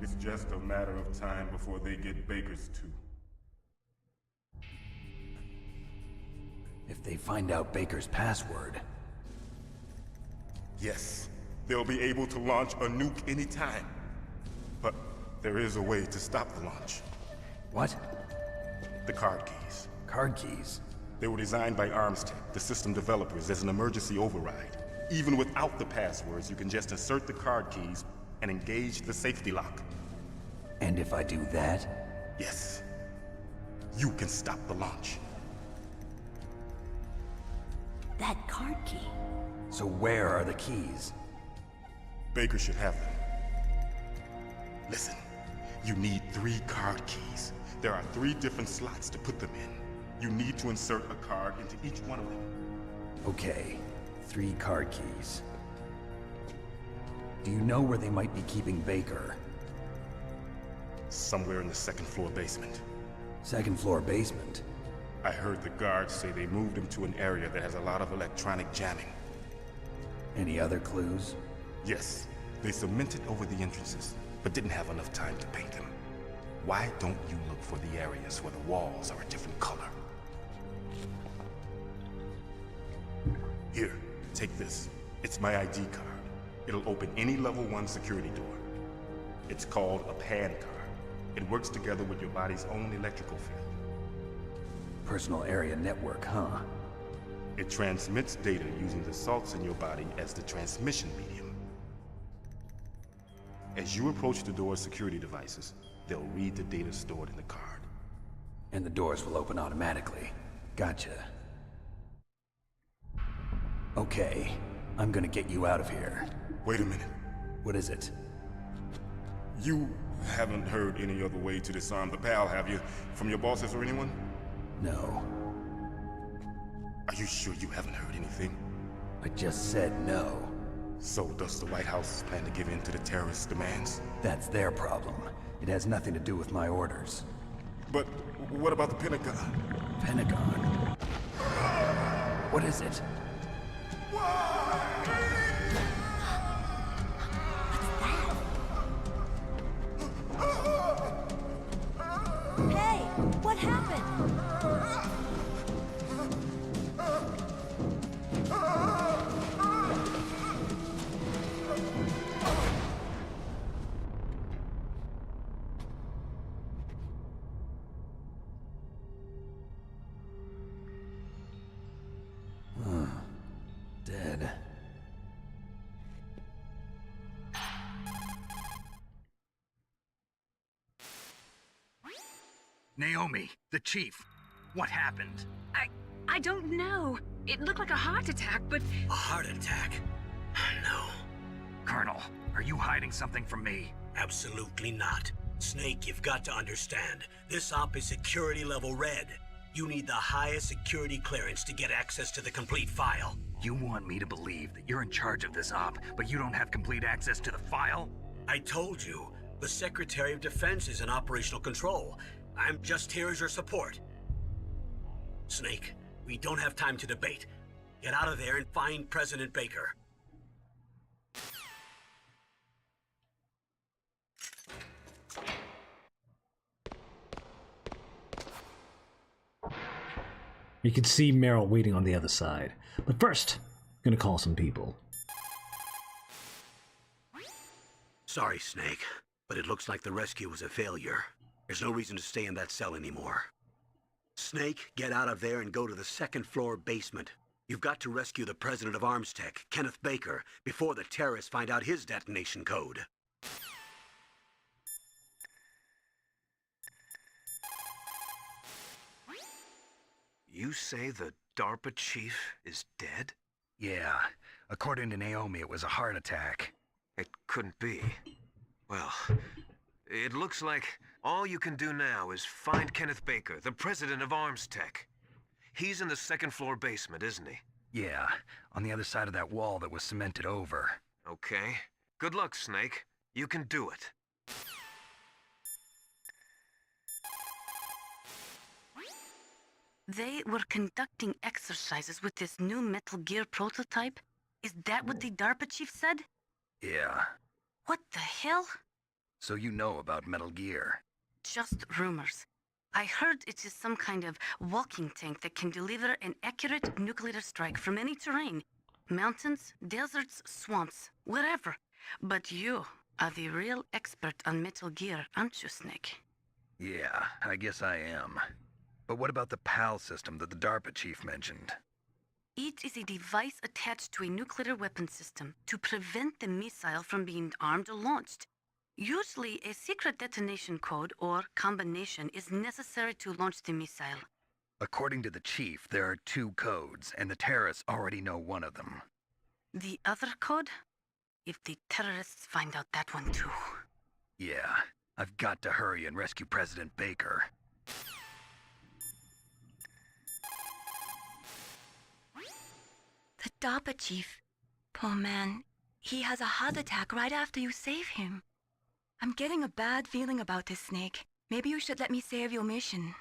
It's just a matter of time before they get Baker's too. If they find out Baker's password... Yes, they'll be able to launch a nuke anytime. But there is a way to stop the launch. What? The card keys. Card keys? They were designed by ArmsTech, the system developers, as an emergency override. Even without the passwords, you can just insert the card keys and engage the safety lock. And if I do that? Yes. You can stop the launch. That card key. So where are the keys? Baker should have them. Listen, you need 3 card keys. There are 3 different slots to put them in. You need to insert a card into each one of them. Okay, 3 card keys. Do you know where they might be keeping Baker? Somewhere in the 2nd floor basement. 2nd floor basement? I heard the guards say they moved him to an area that has a lot of electronic jamming. Any other clues? Yes. They cemented over the entrances, but didn't have enough time to paint them. Why don't you look for the areas where the walls are a different color? Here, take this. It's my ID card. It'll open any level 1 security door. It's called a PAN card. It works together with your body's own electrical field. Personal area network, huh? It transmits data using the salts in your body as the transmission medium. As you approach the door's security devices, they'll read the data stored in the card. And the doors will open automatically. Gotcha. Okay, I'm gonna get you out of here. Wait a minute. What is it? You haven't heard any other way to disarm the PAL, have you? From your bosses or anyone? No. Are you sure you haven't heard anything? I just said no. So does the White House plan to give in to the terrorists' demands? That's their problem. It has nothing to do with my orders. But what about the Pentagon? Pentagon? What is it? Hey, what happened? Naomi, the chief. What happened? I don't know. It looked like a heart attack, but... A heart attack? No. Colonel, are you hiding something from me? Absolutely not. Snake, you've got to understand. This op is security level red. You need the highest security clearance to get access to the complete file. You want me to believe that you're in charge of this op, but you don't have complete access to the file? I told you, the Secretary of Defense is in operational control. I'm just here as your support. Snake, we don't have time to debate. Get out of there and find President Baker. You can see Meryl waiting on the other side. But first, I'm gonna call some people. Sorry, Snake, but it looks like the rescue was a failure. There's no reason to stay in that cell anymore. Snake, get out of there and go to the second floor basement. You've got to rescue the president of ArmsTech, Kenneth Baker, before the terrorists find out his detonation code. You say the DARPA chief is dead? Yeah. According to Naomi, it was a heart attack. It couldn't be. Well, it looks like all you can do now is find Kenneth Baker, the president of ArmsTech. He's in the second floor basement, isn't he? Yeah, on the other side of that wall that was cemented over. Okay. Good luck, Snake. You can do it. They were conducting exercises with this new Metal Gear prototype? Is that what the DARPA chief said? Yeah. What the hell? So you know about Metal Gear? Just rumors. I heard it is some kind of walking tank that can deliver an accurate nuclear strike from any terrain. Mountains, deserts, swamps, wherever. But you are the real expert on Metal Gear, aren't you, Snake? Yeah, I guess I am. But what about the PAL system that the DARPA chief mentioned? It is a device attached to a nuclear weapon system to prevent the missile from being armed or launched. Usually, a secret detonation code or combination is necessary to launch the missile. According to the chief, there are 2 codes, and the terrorists already know one of them. The other code? If the terrorists find out that one too. Yeah, I've got to hurry and rescue President Baker. The DARPA chief. Poor man. He has a heart attack right after you save him. I'm getting a bad feeling about this, Snake. Maybe you should let me save your mission.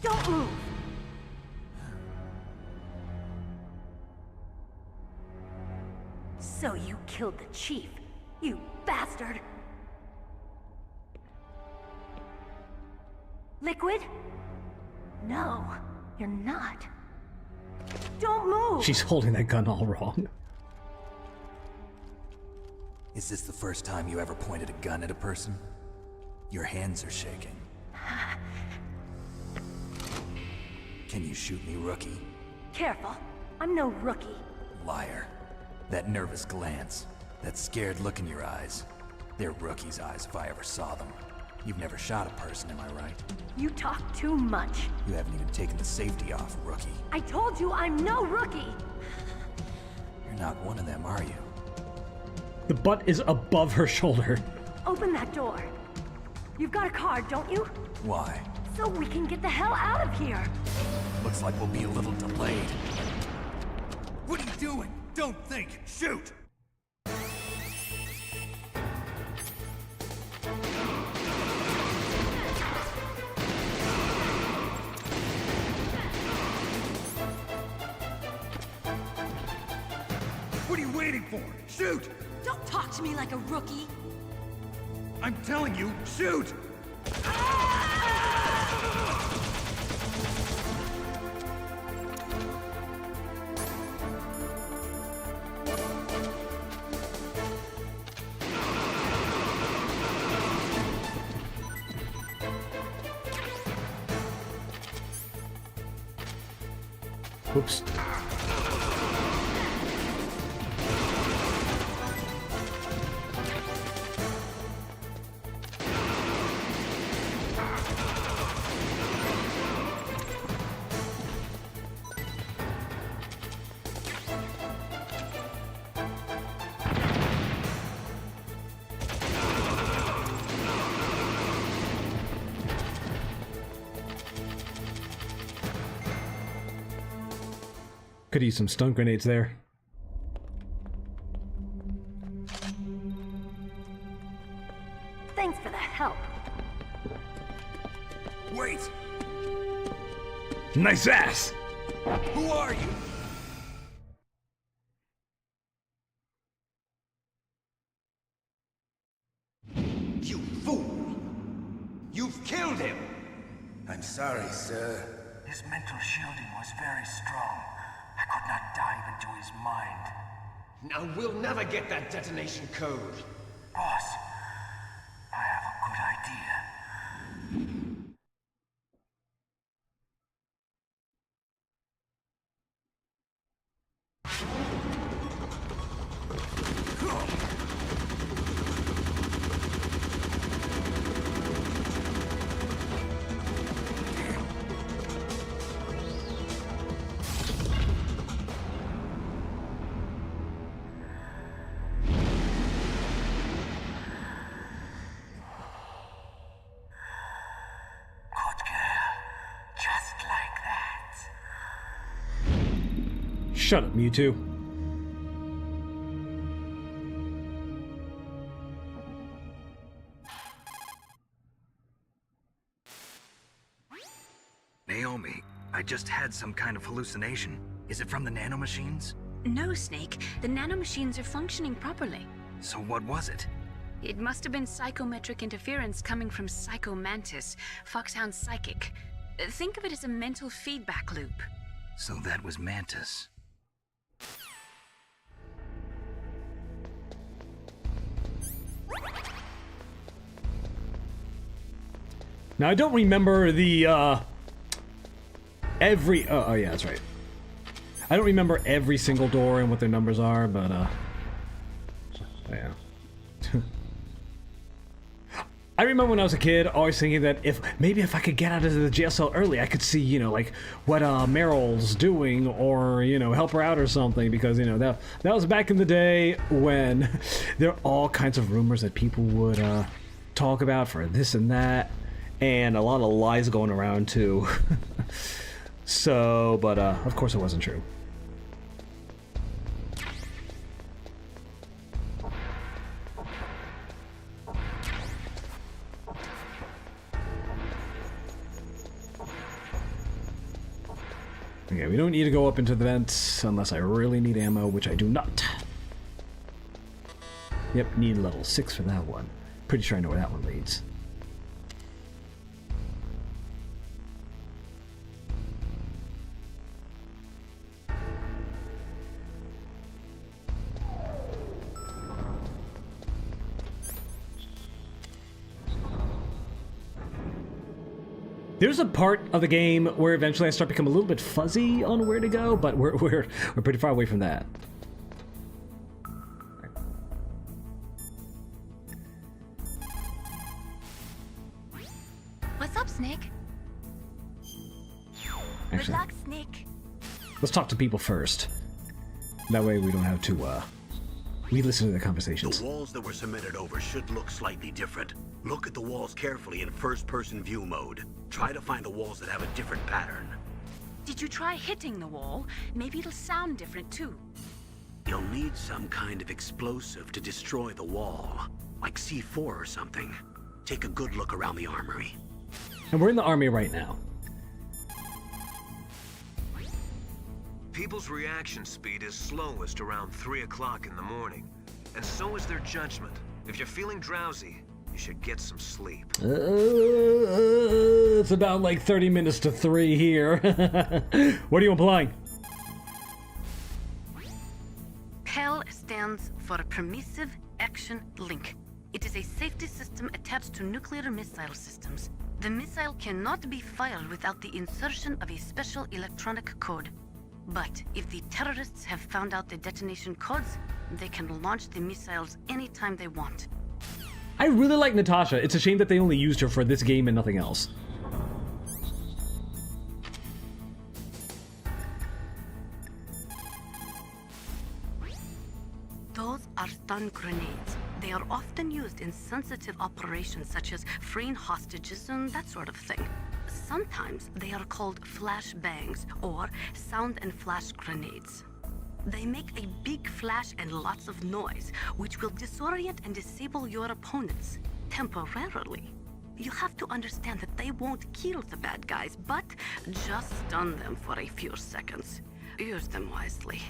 Don't move! So you killed the chief, you bastard! Liquid? No, you're not. Don't move! She's holding that gun all wrong. Is this the first time you ever pointed a gun at a person? Your hands are shaking. Can you shoot me, rookie? Careful, I'm no rookie. Liar. That nervous glance, that scared look in your eyes. They're rookie's eyes if I ever saw them. You've never shot a person, am I right? You talk too much. You haven't even taken the safety off, rookie. I told you I'm no rookie! You're not one of them, are you? The butt is above her shoulder. Open that door. You've got a card, don't you? Why? So we can get the hell out of here! Looks like we'll be a little delayed. What are you doing? Don't think! Shoot! What are you waiting for? Shoot! Don't talk to me like a rookie! I'm telling you, shoot! Whoops. Could use some stun grenades there. Thanks for the help. Wait! Nice ass! Who are you? You fool! You've killed him! I'm sorry, sir. His mental shielding was very strong. I could not dive into his mind. Now we'll never get that detonation code. Boss, I have a good idea. Shut up, Mewtwo. Naomi, I just had some kind of hallucination. Is it from the nanomachines? No, Snake. The nanomachines are functioning properly. So what was it? It must have been psychometric interference coming from Psycho Mantis, Foxhound's psychic. Think of it as a mental feedback loop. So that was Mantis. Now, I don't remember the, oh yeah, that's right. I don't remember every single door and what their numbers are, but, yeah. I remember when I was a kid, always thinking that maybe if I could get out of the jail cell early, I could see, you know, like, what, Meryl's doing, or, you know, help her out or something, because, you know, that was back in the day when there are all kinds of rumors that people would, talk about for this and that. And a lot of lies going around, too. So, but, of course it wasn't true. Okay, we don't need to go up into the vents unless I really need ammo, which I do not. Yep, need level 6 for that one. Pretty sure I know where that one leads. There's a part of the game where eventually I start to become a little bit fuzzy on where to go, but we're pretty far away from that. What's up, Snake? Actually, Good luck, Snake. let's talk to people first. That way we don't have to, we listen to the conversations. The walls that were cemented over should look slightly different. Look at the walls carefully in first-person view mode. Try to find the walls that have a different pattern. Did you try hitting the wall? Maybe it'll sound different, too. You'll need some kind of explosive to destroy the wall, like C4 or something. Take a good look around the armory. And we're in the army right now. People's reaction speed is slowest around 3 o'clock in the morning, and so is their judgment. If you're feeling drowsy, you should get some sleep. It's about like 30 minutes to 3 here. What are you implying? PAL stands for Permissive Action Link. It is a safety system attached to nuclear missile systems. The missile cannot be fired without the insertion of a special electronic code. But if the terrorists have found out the detonation codes, they can launch the missiles anytime they want. I really like Natasha. It's a shame that they only used her for this game and nothing else. Those are stun grenades. They are often used in sensitive operations such as freeing hostages and that sort of thing. Sometimes they are called flash bangs or sound and flash grenades. They make a big flash and lots of noise, which will disorient and disable your opponents temporarily. You have to understand that they won't kill the bad guys, but just stun them for a few seconds. Use them wisely.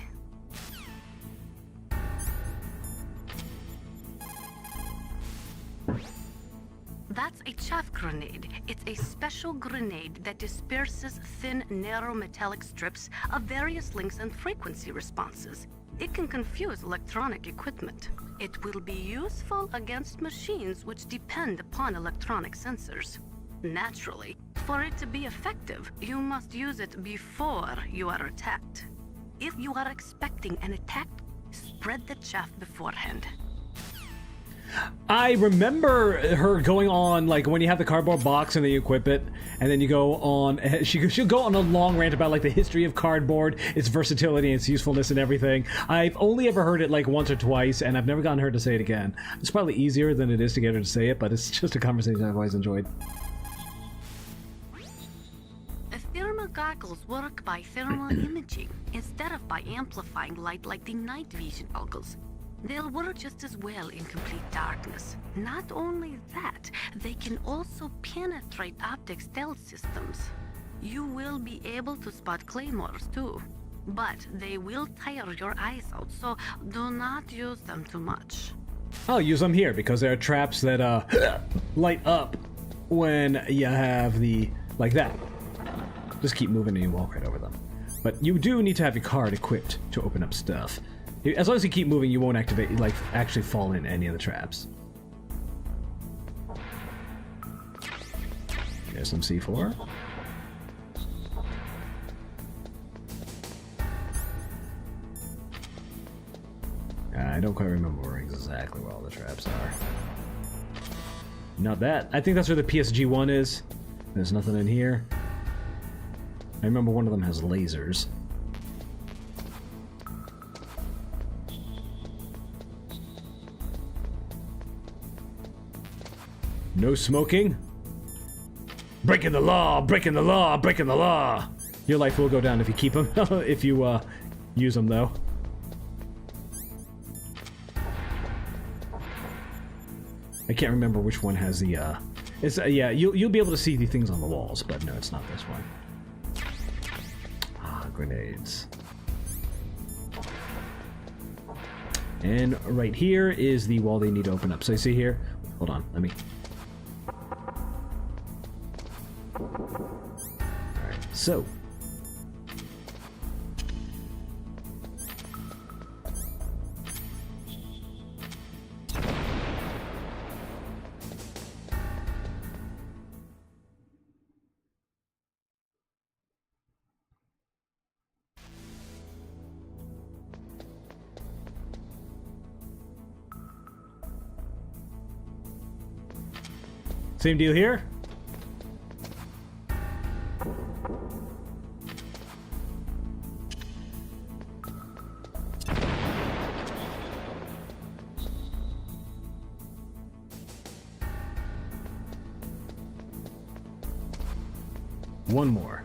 That's a chaff grenade. It's a special grenade that disperses thin, narrow metallic strips of various lengths and frequency responses. It can confuse electronic equipment. It will be useful against machines which depend upon electronic sensors. Naturally, for it to be effective, you must use it before you are attacked. If you are expecting an attack, spread the chaff beforehand. I remember her going on, like, when you have the cardboard box and then you equip it, and then you go on, she'll go on a long rant about, like, the history of cardboard, its versatility, and its usefulness and everything. I've only ever heard it, like, once or twice, and I've never gotten her to say it again. It's probably easier than it is to get her to say it, but it's just a conversation I've always enjoyed. Thermal goggles work by thermal imaging, instead of by amplifying light like the night vision goggles. They'll work just as well in complete darkness. Not only that, they can also penetrate optic stealth systems. You will be able to spot claymores too, but they will tire your eyes out, so do not use them too much. I'll use them here because there are traps that light up when you have the, like that. Just keep moving and you walk right over them. But you do need to have your card equipped to open up stuff. As long as you keep moving, you won't activate, like, actually fall in any of the traps. There's some C4. I don't quite remember exactly where all the traps are. Not that. I think that's where the PSG-1 is. There's nothing in here. I remember one of them has lasers. No smoking. Breaking the law, breaking the law, breaking the law. Your life will go down if you keep them, if you use them though. I can't remember which one has the it's yeah, you'll be able to see the things on the walls, but no, it's not this one. Ah, grenades. And right here is the wall they need to open up. So you see here, hold on, let me. Alright, so same deal here. One more.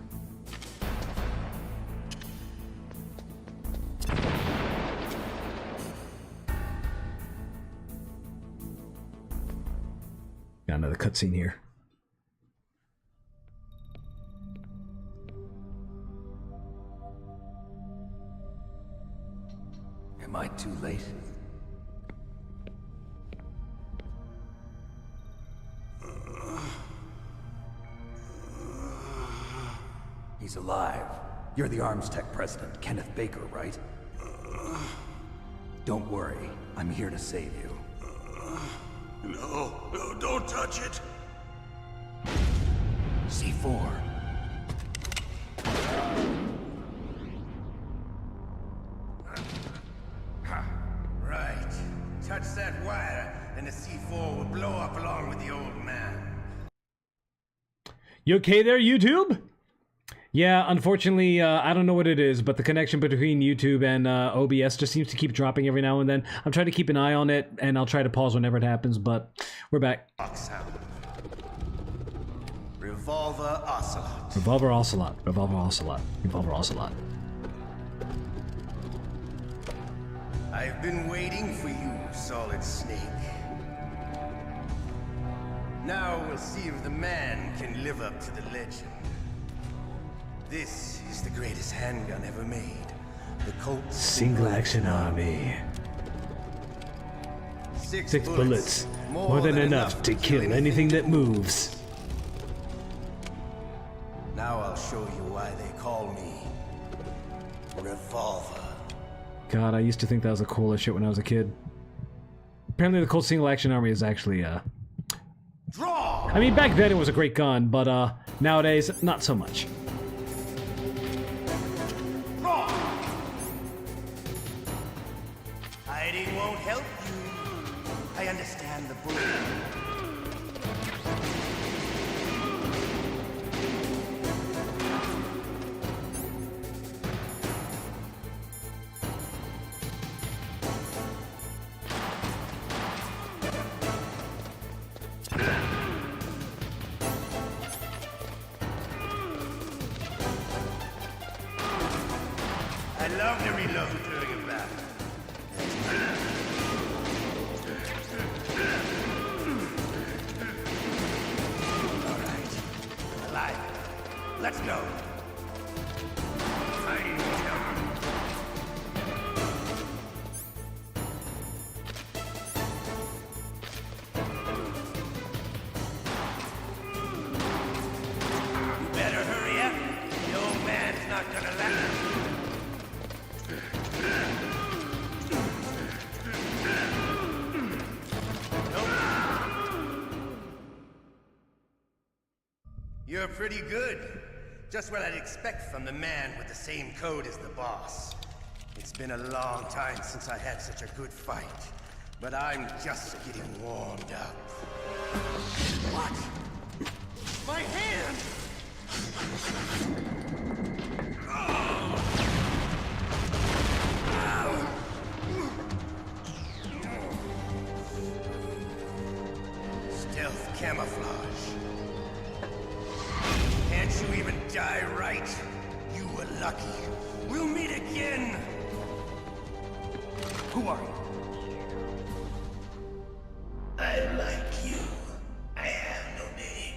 Got another cutscene here. Am I too late? He's alive. You're the Arms Tech president, Kenneth Baker, right? Don't worry. I'm here to save you. No, don't touch it! C4. You okay there, YouTube? Yeah, unfortunately, I don't know what it is, but the connection between YouTube and OBS just seems to keep dropping every now and then. I'm trying to keep an eye on it, and I'll try to pause whenever it happens, but we're back. Revolver Ocelot. Revolver Ocelot. Revolver Ocelot. Revolver Ocelot. I've been waiting for you, Solid Snake. Now we'll see if the man can live up to the legend. This is the greatest handgun ever made. The Colt Single Action Army. Six bullets. More than enough to kill anything that moves. Now I'll show you why they call me Revolver. God, I used to think that was the coolest shit when I was a kid. Apparently the Colt Single Action Army is actually, Draw! I mean, back then it was a great gun, but, nowadays, not so much. Draw! Hiding won't help you. I understand the bullet. I love to reload during a battle. All right. Alive. Let's go. Hiding won't help you. You better hurry up. The old man's not gonna last. You're pretty good. Just what I'd expect from the man with the same code as the boss. It's been a long time since I had such a good fight, but I'm just getting warmed up. What? My hand! Stealth camouflage. Can't you even die right? You were lucky. We'll meet again! Who are you? I like you. I have no name.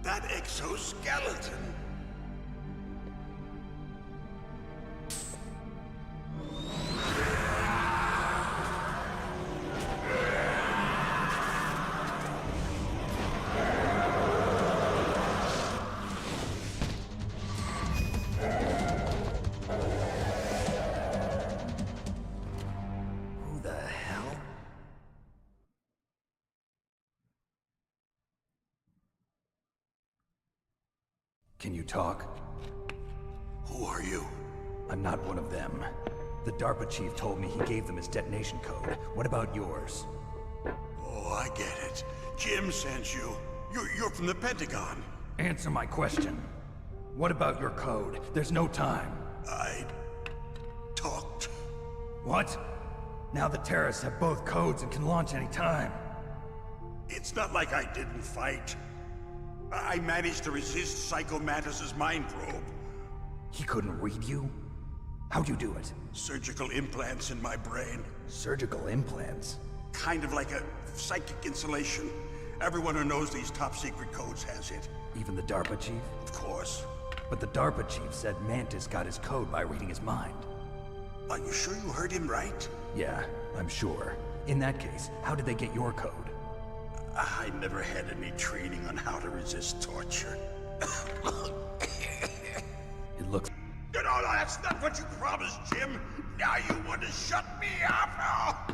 That exoskeleton. Who the hell? Can you talk? Who are you? I'm not one of them. The DARPA chief told me he gave them his detonation code. What about yours? Oh, I get it. Jim sent you. You're from the Pentagon. Answer my question. What about your code? There's no time. I talked. What? Now the terrorists have both codes and can launch any time. It's not like I didn't fight. I managed to resist Psycho Mantis's mind probe. He couldn't read you? How'd you do it? Surgical implants in my brain. Surgical implants? Kind of like a psychic insulation. Everyone who knows these top secret codes has it. Even the DARPA chief? Of course. But the DARPA chief said Mantis got his code by reading his mind. Are you sure you heard him right? Yeah, I'm sure. In that case, how did they get your code? I never had any training on how to resist torture. It looks... You know, that's not what you promised, Jim. Now you want to shut me up?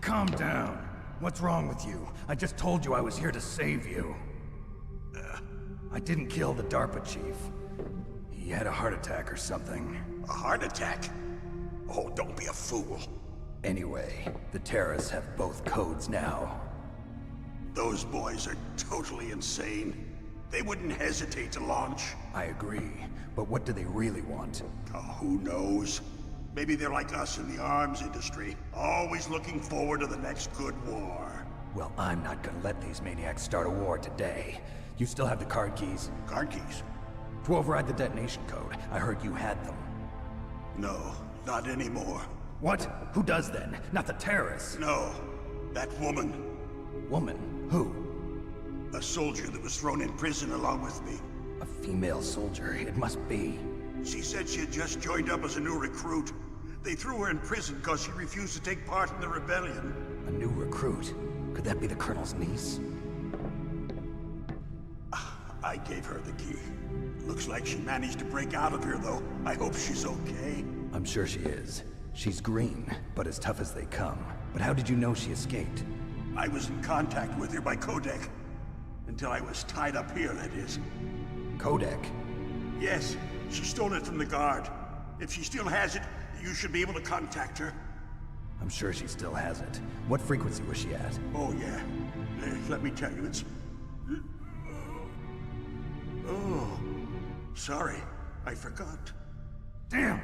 Calm down. What's wrong with you? I just told you I was here to save you. I didn't kill the DARPA chief. He had a heart attack or something. A heart attack? Oh, don't be a fool. Anyway, the terrorists have both codes now. Those boys are totally insane. They wouldn't hesitate to launch. I agree, but what do they really want? Oh, who knows? Maybe they're like us in the arms industry, always looking forward to the next good war. Well, I'm not gonna let these maniacs start a war today. You still have the card keys? Card keys? To override the detonation code. I heard you had them. No, not anymore. What? Who does then? Not the terrorists? No, that woman. Woman? Who? A soldier that was thrown in prison along with me. A female soldier, it must be. She said she had just joined up as a new recruit. They threw her in prison because she refused to take part in the rebellion. A new recruit? Could that be the Colonel's niece? I gave her the key. Looks like she managed to break out of here, though. I hope she's okay. I'm sure she is. She's green, but as tough as they come. But how did you know she escaped? I was in contact with her by codec. Until I was tied up here, that is. Codec? Yes, she stole it from the guard. If she still has it, you should be able to contact her. I'm sure she still has it. What frequency was she at? Oh, yeah. Let me tell you, it's... Oh, sorry. I forgot. Damn!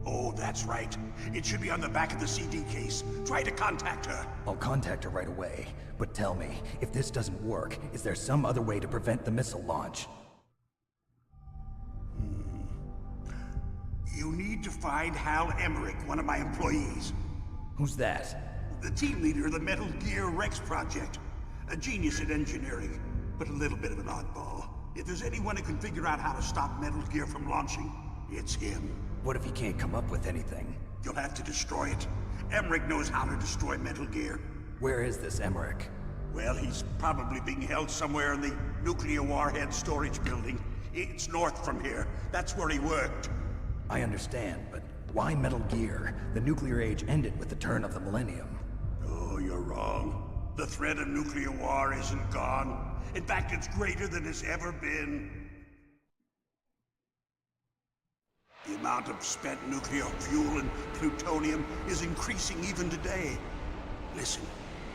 Oh, that's right. It should be on the back of the CD case. Try to contact her. I'll contact her right away. But tell me, if this doesn't work, is there some other way to prevent the missile launch? You need to find Hal Emmerich, one of my employees. Who's that? The team leader of the Metal Gear Rex project. A genius at engineering, but a little bit of an oddball. If there's anyone who can figure out how to stop Metal Gear from launching, it's him. What if he can't come up with anything? You'll have to destroy it. Emmerich knows how to destroy Metal Gear. Where is this Emmerich? Well, he's probably being held somewhere in the nuclear warhead storage building. It's north from here. That's where he worked. I understand, but why Metal Gear? The nuclear age ended with the turn of the millennium. Oh, you're wrong. The threat of nuclear war isn't gone. In fact, it's greater than it's ever been. The amount of spent nuclear fuel and plutonium is increasing even today. Listen,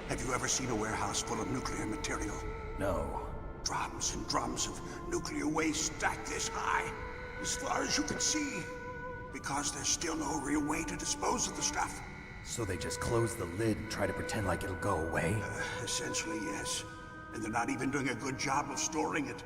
have you ever seen a warehouse full of nuclear material? No. Drums and drums of nuclear waste stacked this high, as far as you can see. Because there's still no real way to dispose of the stuff. So they just close the lid and try to pretend like it'll go away? Essentially, yes. And they're not even doing a good job of storing it.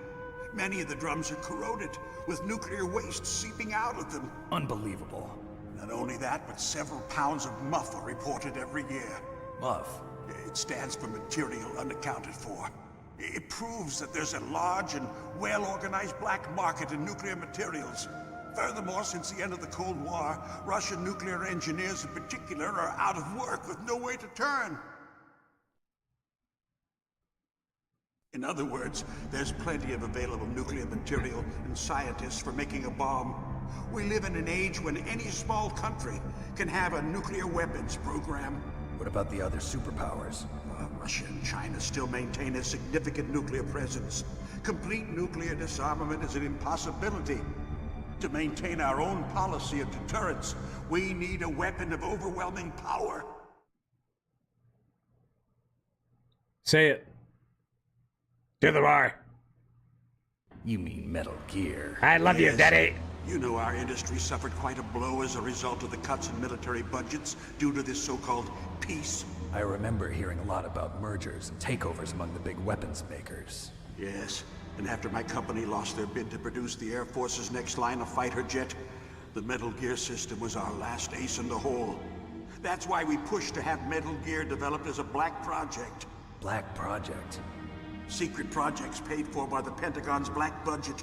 Many of the drums are corroded, with nuclear waste seeping out of them. Unbelievable. Not only that, but several pounds of MUF are reported every year. MUF? It stands for material unaccounted for. It proves that there's a large and well-organized black market in nuclear materials. Furthermore, since the end of the Cold War, Russian nuclear engineers in particular are out of work with no way to turn. In other words, there's plenty of available nuclear material and scientists for making a bomb. We live in an age when any small country can have a nuclear weapons program. What about the other superpowers? Russia and China still maintain a significant nuclear presence. Complete nuclear disarmament is an impossibility. To maintain our own policy of deterrence, we need a weapon of overwhelming power. Say it. To the bar. You mean Metal Gear. I love you, Yes. Daddy. You know our industry suffered quite a blow as a result of the cuts in military budgets due to this so-called peace. I remember hearing a lot about mergers and takeovers among the big weapons makers. Yes, and after my company lost their bid to produce the Air Force's next line of fighter jet, the Metal Gear system was our last ace in the hole. That's why we pushed to have Metal Gear developed as a black project. Black project? Secret projects paid for by the Pentagon's black budget.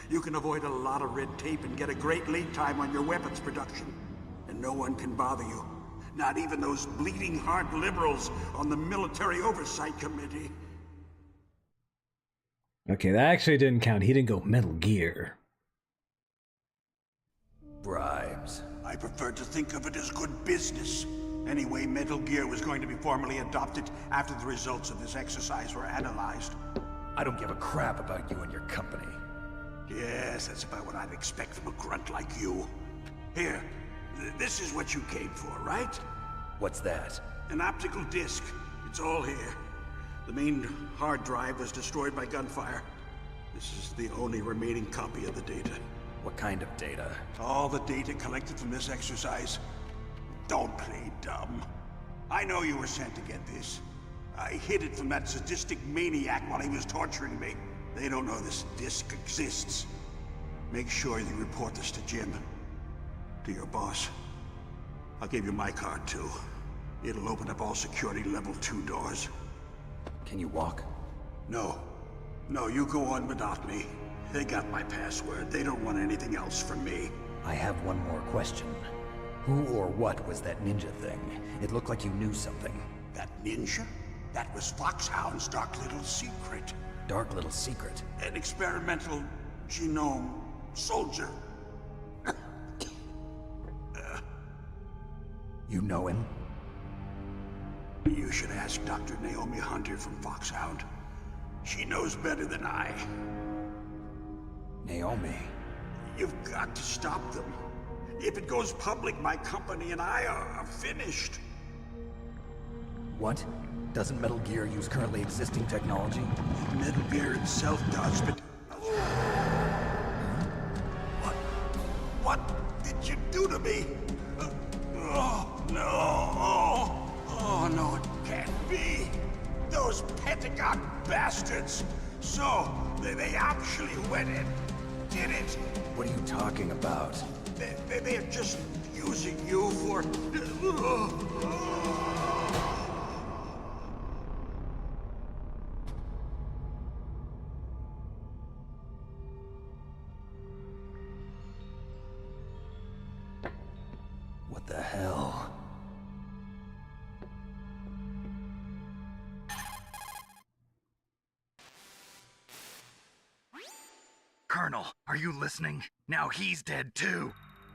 You can avoid a lot of red tape and get a great lead time on your weapons production. And no one can bother you. Not even those bleeding heart liberals on the Military Oversight Committee. Okay, that actually didn't count. He didn't go Metal Gear. Bribes. I prefer to think of it as good business. Anyway, Metal Gear was going to be formally adopted after the results of this exercise were analyzed. I don't give a crap about you and your company. Yes, that's about what I'd expect from a grunt like you. Here, This is what you came for, right? What's that? An optical disc. It's all here. The main hard drive was destroyed by gunfire. This is the only remaining copy of the data. What kind of data? All the data collected from this exercise. Don't play dumb. I know you were sent to get this. I hid it from that sadistic maniac while he was torturing me. They don't know this disc exists. Make sure you report this to Jim. To your boss. I'll give you my card too. It'll open up all security level 2 doors. Can you walk? No. No, you go on without me. They got my password. They don't want anything else from me. I have one more question. Who or what was that ninja thing? It looked like you knew something. That ninja? That was Foxhound's dark little secret. Dark little secret? An experimental genome soldier. You know him? You should ask Dr. Naomi Hunter from Foxhound. She knows better than I. Naomi? You've got to stop them. If it goes public, my company and I are finished. What? Doesn't Metal Gear use currently existing technology? Metal Gear itself does, but... What did you do to me? Oh, no. Oh, no, it can't be. Those Pentagon bastards. So, they actually went and did it. What are you talking about? They're just using you for... What the hell? Colonel, are you listening? Now he's dead too.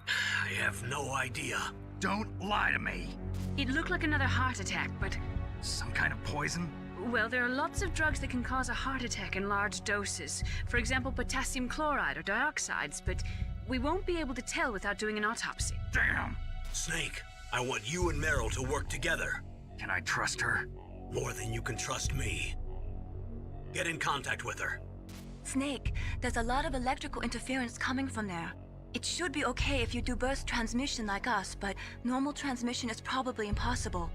I have no idea. Don't lie to me. It looked like another heart attack, but... Some kind of poison? Well, there are lots of drugs that can cause a heart attack in large doses. For example, potassium chloride or dioxides, but we won't be able to tell without doing an autopsy. Damn! Snake, I want you and Meryl to work together. Can I trust her? More than you can trust me. Get in contact with her. Snake, there's a lot of electrical interference coming from there. It should be okay if you do burst transmission like us, but normal transmission is probably impossible.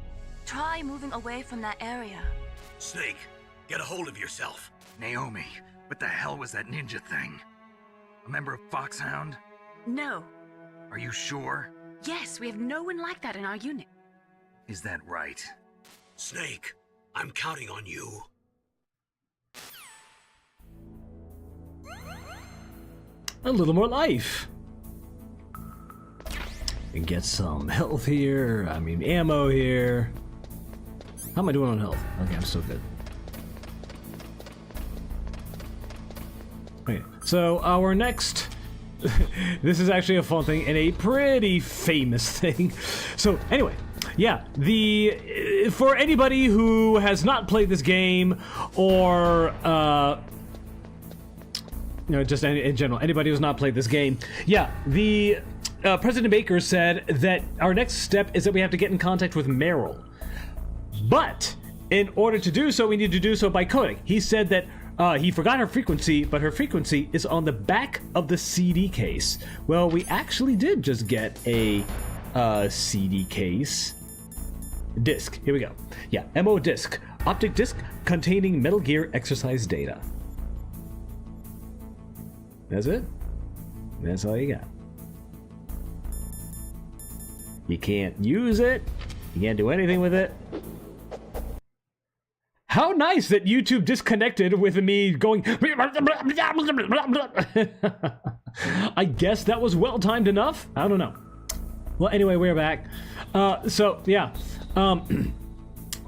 Try moving away from that area. Snake, get a hold of yourself. Naomi, what the hell was that ninja thing? A member of Foxhound? No. Are you sure? Yes, we have no one like that in our unit. Is that right? Snake, I'm counting on you. A little more life. And get some health here. I mean, ammo here. How am I doing on health? Okay, I'm still good. Okay, so our next... this is actually a fun thing and a pretty famous thing. So anyway, yeah, for anybody who has not played this game, or just in general, anybody who's not played this game, yeah, President Baker said that our next step is that we have to get in contact with Meryl. But in order to do so, we need to do so by coding. He said that he forgot her frequency, but her frequency is on the back of the CD case. Well, we actually did just get a CD case. Disc. Here we go. Yeah, MO disc. Optic disc containing Metal Gear exercise data. That's it. That's all you got. You can't use it. You can't do anything with it. How nice that YouTube disconnected with me going... I guess that was well timed enough? I don't know. Well, anyway, we're back. So, yeah.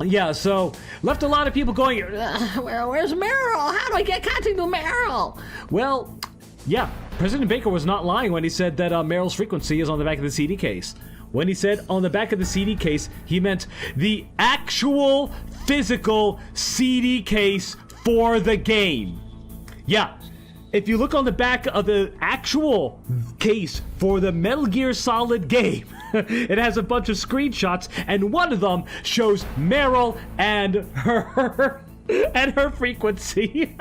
Yeah, so left a lot of people going, where's Meryl? How do I get contact with Meryl? Well, yeah, President Baker was not lying when he said that Meryl's frequency is on the back of the CD case. When he said on the back of the CD case, he meant the actual physical CD case for the game. Yeah, if you look on the back of the actual case for the Metal Gear Solid game, it has a bunch of screenshots, and one of them shows Meryl and her frequency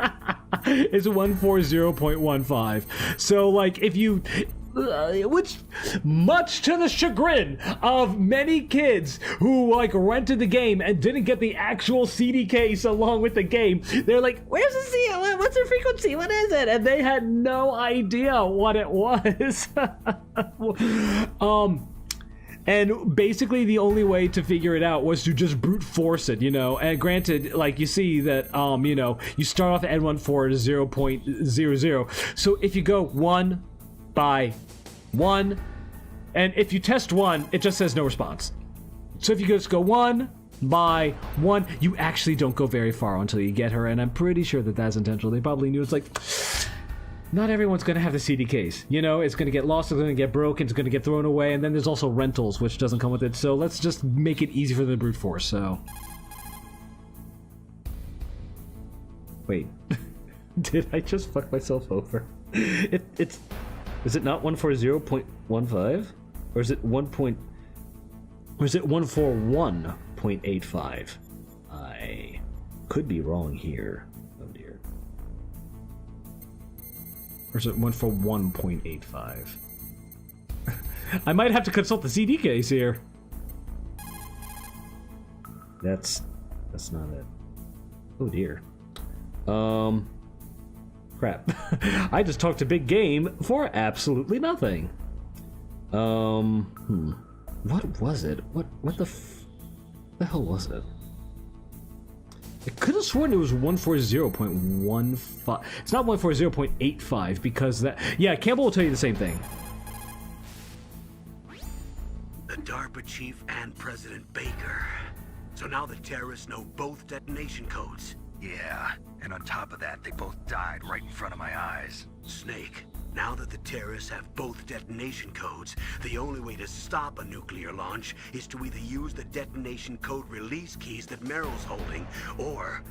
is 140.15. So, like, if you... which, much to the chagrin of many kids who, like, rented the game and didn't get the actual CD case along with the game, they're like, where's the CD? What's the frequency? What is it? And they had no idea what it was. And basically the only way to figure it out was to just brute force it, you know. And granted, like, you see that, you know, you start off at N14 to 0.00. So if you go 1 by 1, and if you test 1, it just says no response. So if you just go 1 by 1, you actually don't go very far until you get her, and I'm pretty sure that that's intentional. They probably knew. It's like, not everyone's going to have the CD case. You know, it's going to get lost, it's going to get broken, it's going to get thrown away, and then there's also rentals, which doesn't come with it. So let's just make it easy for the brute force, so... Wait. Did I just fuck myself over? It's... Is it not 140.15? Or is it 141.85? I could be wrong here. Oh dear. Or is it 141.85? I might have to consult the CD case here. That's not it. Oh dear. Crap. I just talked a big game for absolutely nothing. What was it? What the hell was it? I could have sworn it was 140.15. It's not 140.85 because that... Yeah, Campbell will tell you the same thing. The DARPA chief and President Baker. So now the terrorists know both detonation codes. Yeah, and on top of that, they both died right in front of my eyes. Snake, now that the terrorists have both detonation codes, the only way to stop a nuclear launch is to either use the detonation code release keys that Meryl's holding, or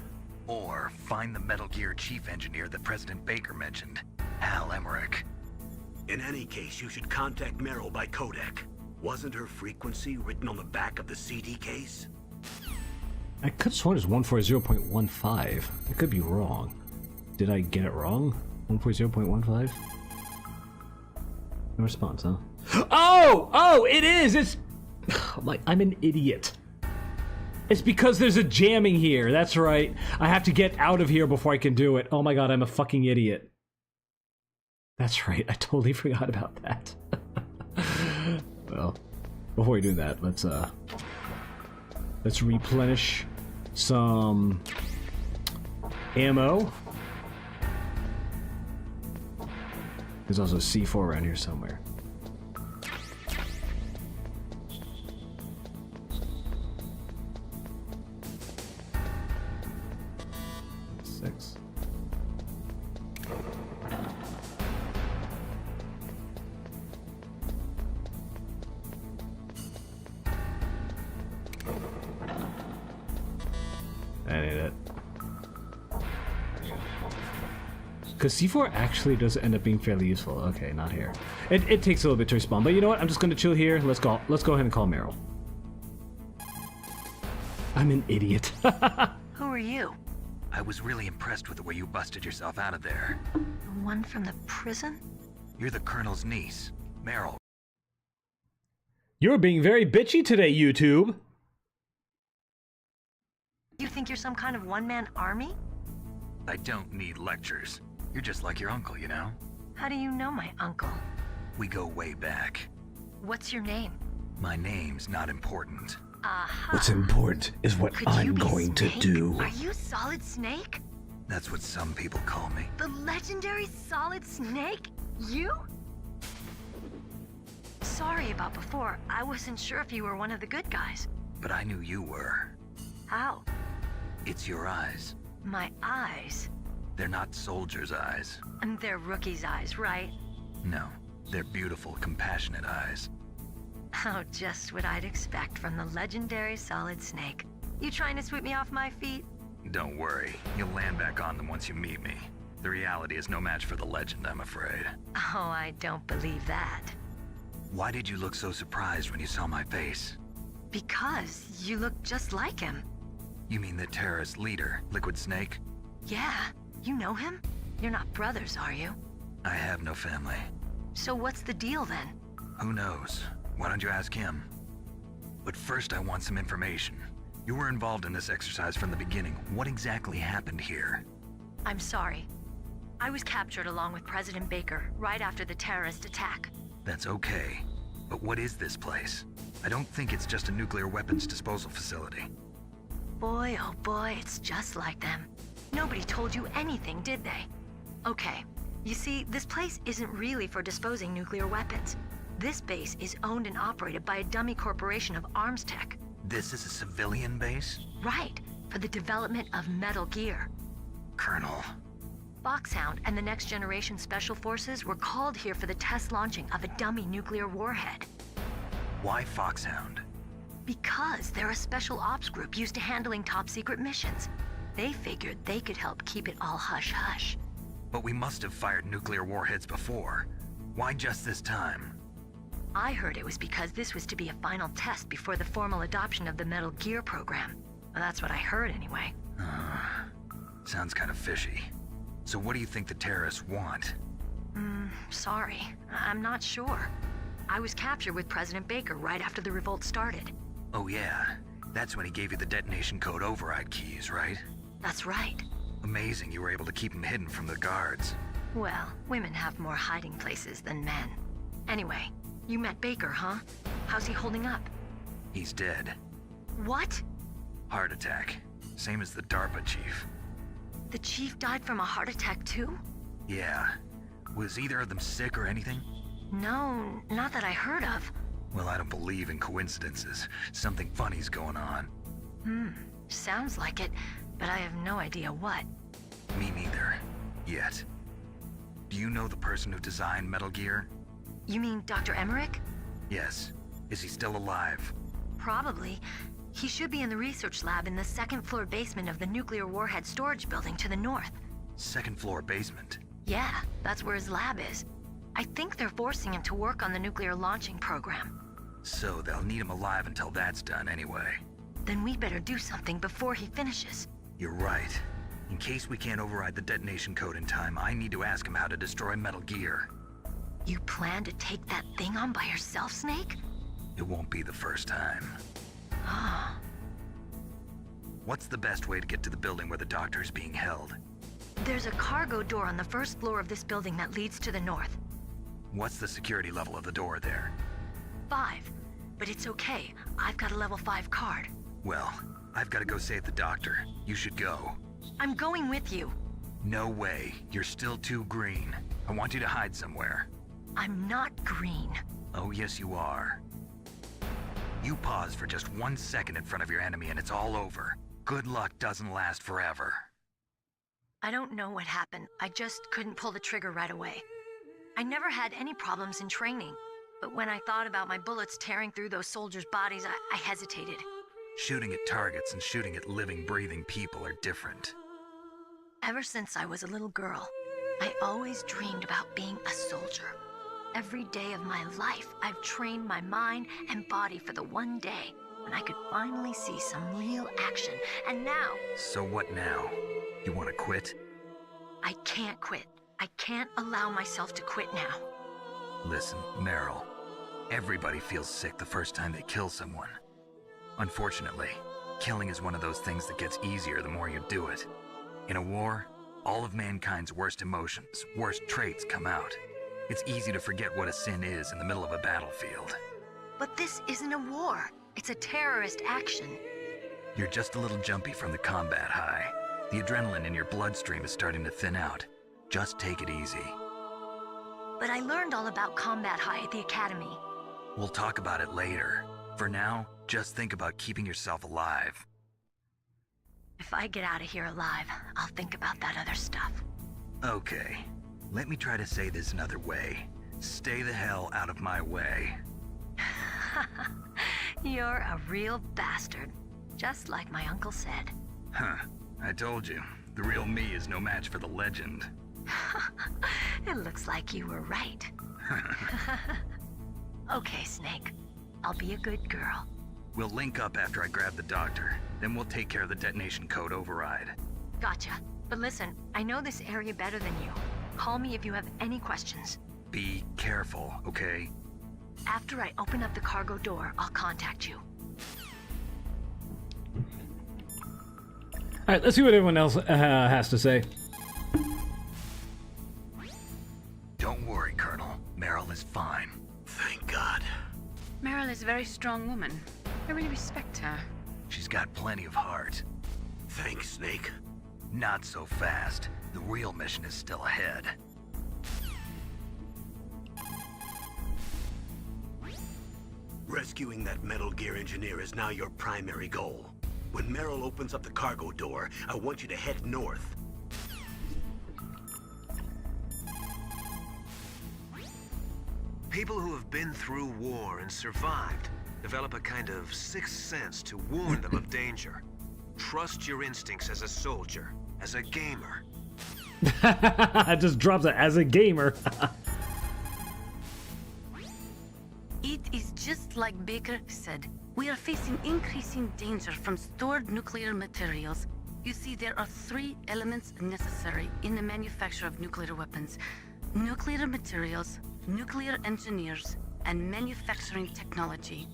find the Metal Gear chief engineer that President Baker mentioned, Hal Emmerich. In any case, you should contact Meryl by codec. Wasn't her frequency written on the back of the CD case? I could have sworn it was 140.15. I could be wrong. Did I get it wrong? 140.15? No response, huh? Oh, it is! It's... I'm an idiot. It's because there's a jamming here. That's right. I have to get out of here before I can do it. Oh my god, I'm a fucking idiot. That's right. I totally forgot about that. Well, before we do that, let's replenish some ammo. There's also C4 around here somewhere. Six. That ain't it. Because C4 actually does end up being fairly useful. Okay, not here. It takes a little bit to respawn, but you know what? I'm just gonna chill here. Let's go ahead and call Meryl. I'm an idiot. Who are you? I was really impressed with the way you busted yourself out of there. The one from the prison? You're the Colonel's niece, Meryl. You're being very bitchy today, YouTube. You think you're some kind of one-man army? I don't need lectures. You're just like your uncle, you know? How do you know my uncle? We go way back. What's your name? My name's not important. Aha. What's important is what I'm going to do. Are you Solid Snake? That's what some people call me. The legendary Solid Snake? You? Sorry about before. I wasn't sure if you were one of the good guys. But I knew you were. How? It's your eyes. My eyes? They're not soldiers' eyes. And they're rookies' eyes, right? No, they're beautiful, compassionate eyes. Oh, just what I'd expect from the legendary Solid Snake. You trying to sweep me off my feet? Don't worry, you'll land back on them once you meet me. The reality is no match for the legend, I'm afraid. Oh, I don't believe that. Why did you look so surprised when you saw my face? Because you look just like him. You mean the terrorist leader, Liquid Snake? Yeah, you know him? You're not brothers, are you? I have no family. So what's the deal then? Who knows? Why don't you ask him? But first I want some information. You were involved in this exercise from the beginning. What exactly happened here? I'm sorry. I was captured along with President Baker right after the terrorist attack. That's okay. But what is this place? I don't think it's just a nuclear weapons disposal facility. Boy, oh boy, it's just like them. Nobody told you anything, did they? Okay, you see, this place isn't really for disposing nuclear weapons. This base is owned and operated by a dummy corporation of arms tech. This is a civilian base? Right, for the development of Metal Gear. Colonel. Foxhound and the Next Generation Special Forces were called here for the test launching of a dummy nuclear warhead. Why Foxhound? Because they're a special ops group used to handling top-secret missions. They figured they could help keep it all hush-hush. But we must have fired nuclear warheads before. Why just this time? I heard it was because this was to be a final test before the formal adoption of the Metal Gear program. Well, that's what I heard anyway. Sounds kind of fishy. So what do you think the terrorists want? Sorry. I'm not sure. I was captured with President Baker right after the revolt started. Oh yeah, that's when he gave you the detonation code override keys, right? That's right. Amazing you were able to keep him hidden from the guards. Well, women have more hiding places than men. Anyway, you met Baker, huh? How's he holding up? He's dead. What? Heart attack. Same as the DARPA chief. The chief died from a heart attack too? Yeah. Was either of them sick or anything? No, not that I heard of. Well, I don't believe in coincidences. Something funny's going on. Sounds like it, but I have no idea what. Me neither. Yet. Do you know the person who designed Metal Gear? You mean Dr. Emmerich? Yes. Is he still alive? Probably. He should be in the research lab in the second-floor basement of the nuclear warhead storage building to the north. Second-floor basement? Yeah, that's where his lab is. I think they're forcing him to work on the nuclear launching program. So they'll need him alive until that's done anyway. Then we better do something before he finishes. You're right. In case we can't override the detonation code in time, I need to ask him how to destroy Metal Gear. You plan to take that thing on by yourself, Snake? It won't be the first time. Ah. What's the best way to get to the building where the doctor is being held? There's a cargo door on the first floor of this building that leads to the north. What's the security level of the door there? 5. But it's okay. I've got a level 5 card. Well, I've got to go save the doctor. You should go. I'm going with you. No way. You're still too green. I want you to hide somewhere. I'm not green. Oh, yes you are. You pause for just 1 second in front of your enemy and it's all over. Good luck doesn't last forever. I don't know what happened. I just couldn't pull the trigger right away. I never had any problems in training, but when I thought about my bullets tearing through those soldiers' bodies, I hesitated. Shooting at targets and shooting at living, breathing people are different. Ever since I was a little girl, I always dreamed about being a soldier. Every day of my life, I've trained my mind and body for the one day when I could finally see some real action, and now... So what now? You want to quit? I can't quit. I can't allow myself to quit now. Listen, Meryl. Everybody feels sick the first time they kill someone. Unfortunately, killing is one of those things that gets easier the more you do it. In a war, all of mankind's worst emotions, worst traits come out. It's easy to forget what a sin is in the middle of a battlefield. But this isn't a war. It's a terrorist action. You're just a little jumpy from the combat high. The adrenaline in your bloodstream is starting to thin out. Just take it easy. But I learned all about combat high at the academy. We'll talk about it later. For now, just think about keeping yourself alive. If I get out of here alive, I'll think about that other stuff. Okay. Let me try to say this another way. Stay the hell out of my way. You're a real bastard. Just like my uncle said. Huh. I told you. The real me is no match for the legend. It looks like you were right. Okay, Snake. I'll be a good girl. We'll link up after I grab the doctor. Then we'll take care of the detonation code override. Gotcha. But listen, I know this area better than you. Call me if you have any questions. Be careful, okay? After I open up the cargo door, I'll contact you. Alright, let's see what everyone else has to say. Don't worry, Colonel. Meryl is fine. Thank God. Meryl is a very strong woman. I really respect her. She's got plenty of heart. Thanks, Snake. Not so fast. The real mission is still ahead. Rescuing that Metal Gear engineer is now your primary goal. When Meryl opens up the cargo door, I want you to head north. People who have been through war and survived develop a kind of sixth sense to warn them of danger. Trust your instincts as a soldier, as a gamer. I just dropped it as a gamer. It is just like Baker said. We are facing increasing danger from stored nuclear materials. You see, there are 3 elements necessary in the manufacture of nuclear weapons: nuclear materials, nuclear engineers, and manufacturing technology.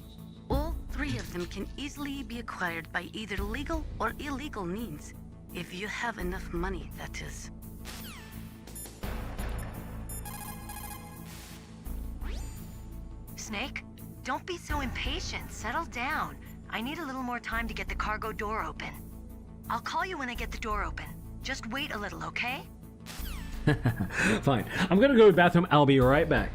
All 3 of them can easily be acquired by either legal or illegal means. If you have enough money, that is. Snake, don't be so impatient. Settle down. I need a little more time to get the cargo door open. I'll call you when I get the door open. Just wait a little, okay? Fine. I'm gonna go to the bathroom. I'll be right back.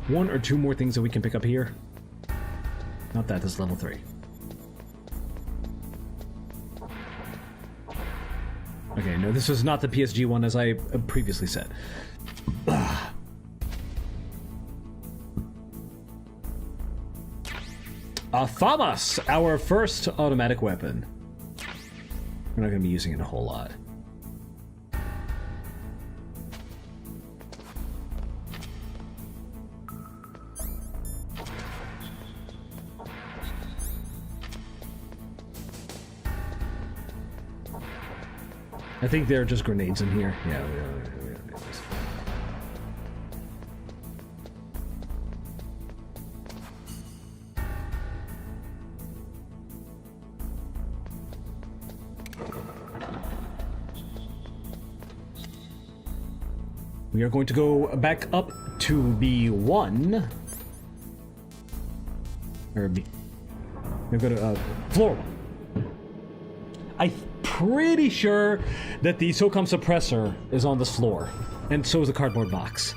One or two more things that we can pick up here. Not that, this is level 3. Okay, no, this was not the PSG one as I previously said. FAMAS, our first automatic weapon. We're not going to be using it a whole lot. I think there are just grenades in here. Yeah, we don't need this. We are going to go back up to B1. Or B. We're going to floor 1. I'm pretty sure that the SOCOM suppressor is on this floor, and so is the cardboard box.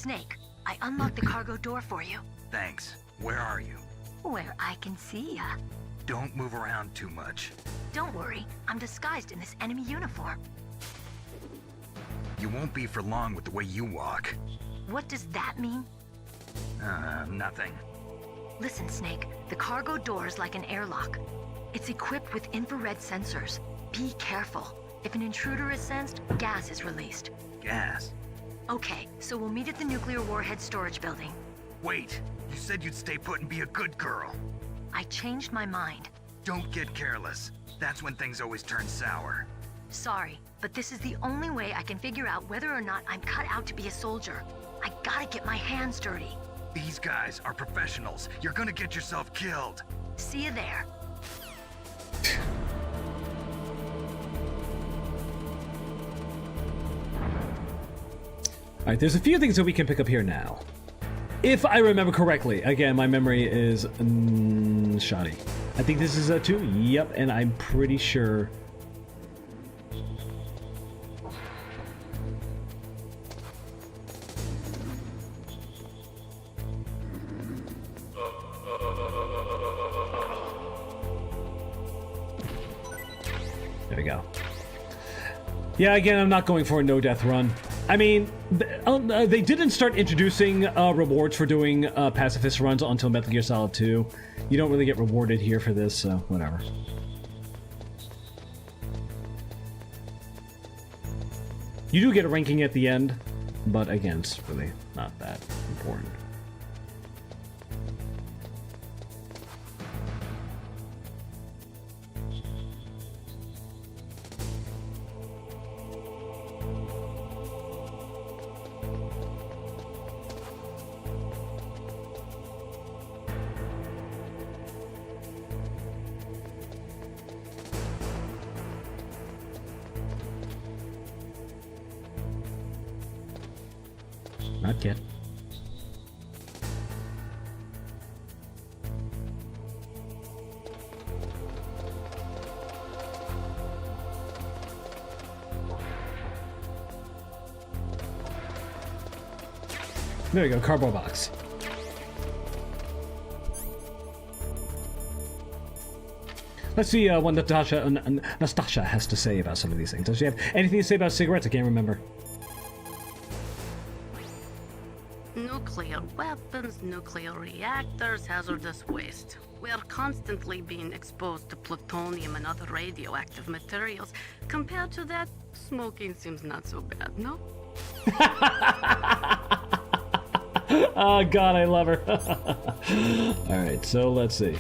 Snake, I unlocked the cargo door for you. Thanks. Where are you? Where I can see ya. Don't move around too much. Don't worry, I'm disguised in this enemy uniform. You won't be for long with the way you walk. What does that mean? Nothing. Listen, Snake, the cargo door is like an airlock. It's equipped with infrared sensors. Be careful. If an intruder is sensed, gas is released. Gas? Okay, so we'll meet at the nuclear warhead storage building. Wait, you said you'd stay put and be a good girl. I changed my mind. Don't get careless. That's when things always turn sour. Sorry, but this is the only way I can figure out whether or not I'm cut out to be a soldier. I gotta get my hands dirty. These guys are professionals. You're gonna get yourself killed. See you there. Alright, there's a few things that we can pick up here now. If I remember correctly. Again, my memory is shoddy. I think this is a 2. Yep, and I'm pretty sure... There we go. Yeah, again, I'm not going for a no-death run. I mean, they didn't start introducing rewards for doing pacifist runs until Metal Gear Solid 2. You don't really get rewarded here for this, so whatever. You do get a ranking at the end, but again, it's really not that important. Not yet. There we go, cardboard box. Let's see what Nastasha has to say about some of these things. Does she have anything to say about cigarettes? I can't remember. Nuclear weapons, nuclear reactors, hazardous waste. We're constantly being exposed to plutonium and other radioactive materials. Compared to that, smoking seems not so bad, no? Oh god, I love her. Alright, so let's see.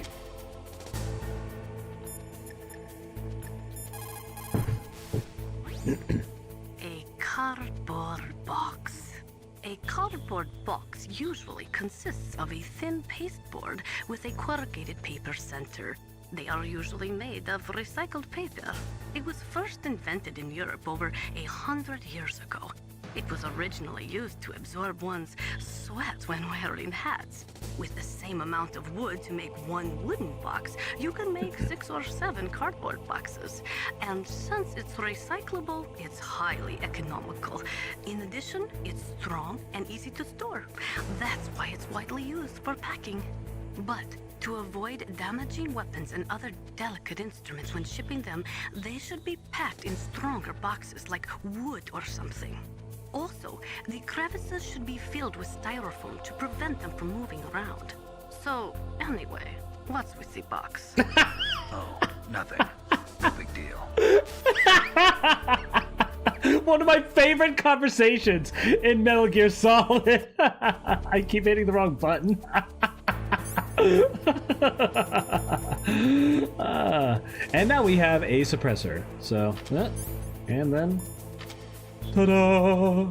A cardboard box. A cardboard box usually consists of a thin pasteboard with a corrugated paper center. They are usually made of recycled paper. It was first invented in Europe over 100 years ago. It was originally used to absorb one's sweat when wearing hats. With the same amount of wood to make one wooden box, you can make 6 or 7 cardboard boxes. And since it's recyclable, it's highly economical. In addition, it's strong and easy to store. That's why it's widely used for packing. But to avoid damaging weapons and other delicate instruments when shipping them, they should be packed in stronger boxes like wood or something. Also, the crevices should be filled with styrofoam to prevent them from moving around. So, anyway, what's with the box? Oh, nothing. No big deal. One of my favorite conversations in Metal Gear Solid. I keep hitting the wrong button. And now we have a suppressor. So, and then... ta-da!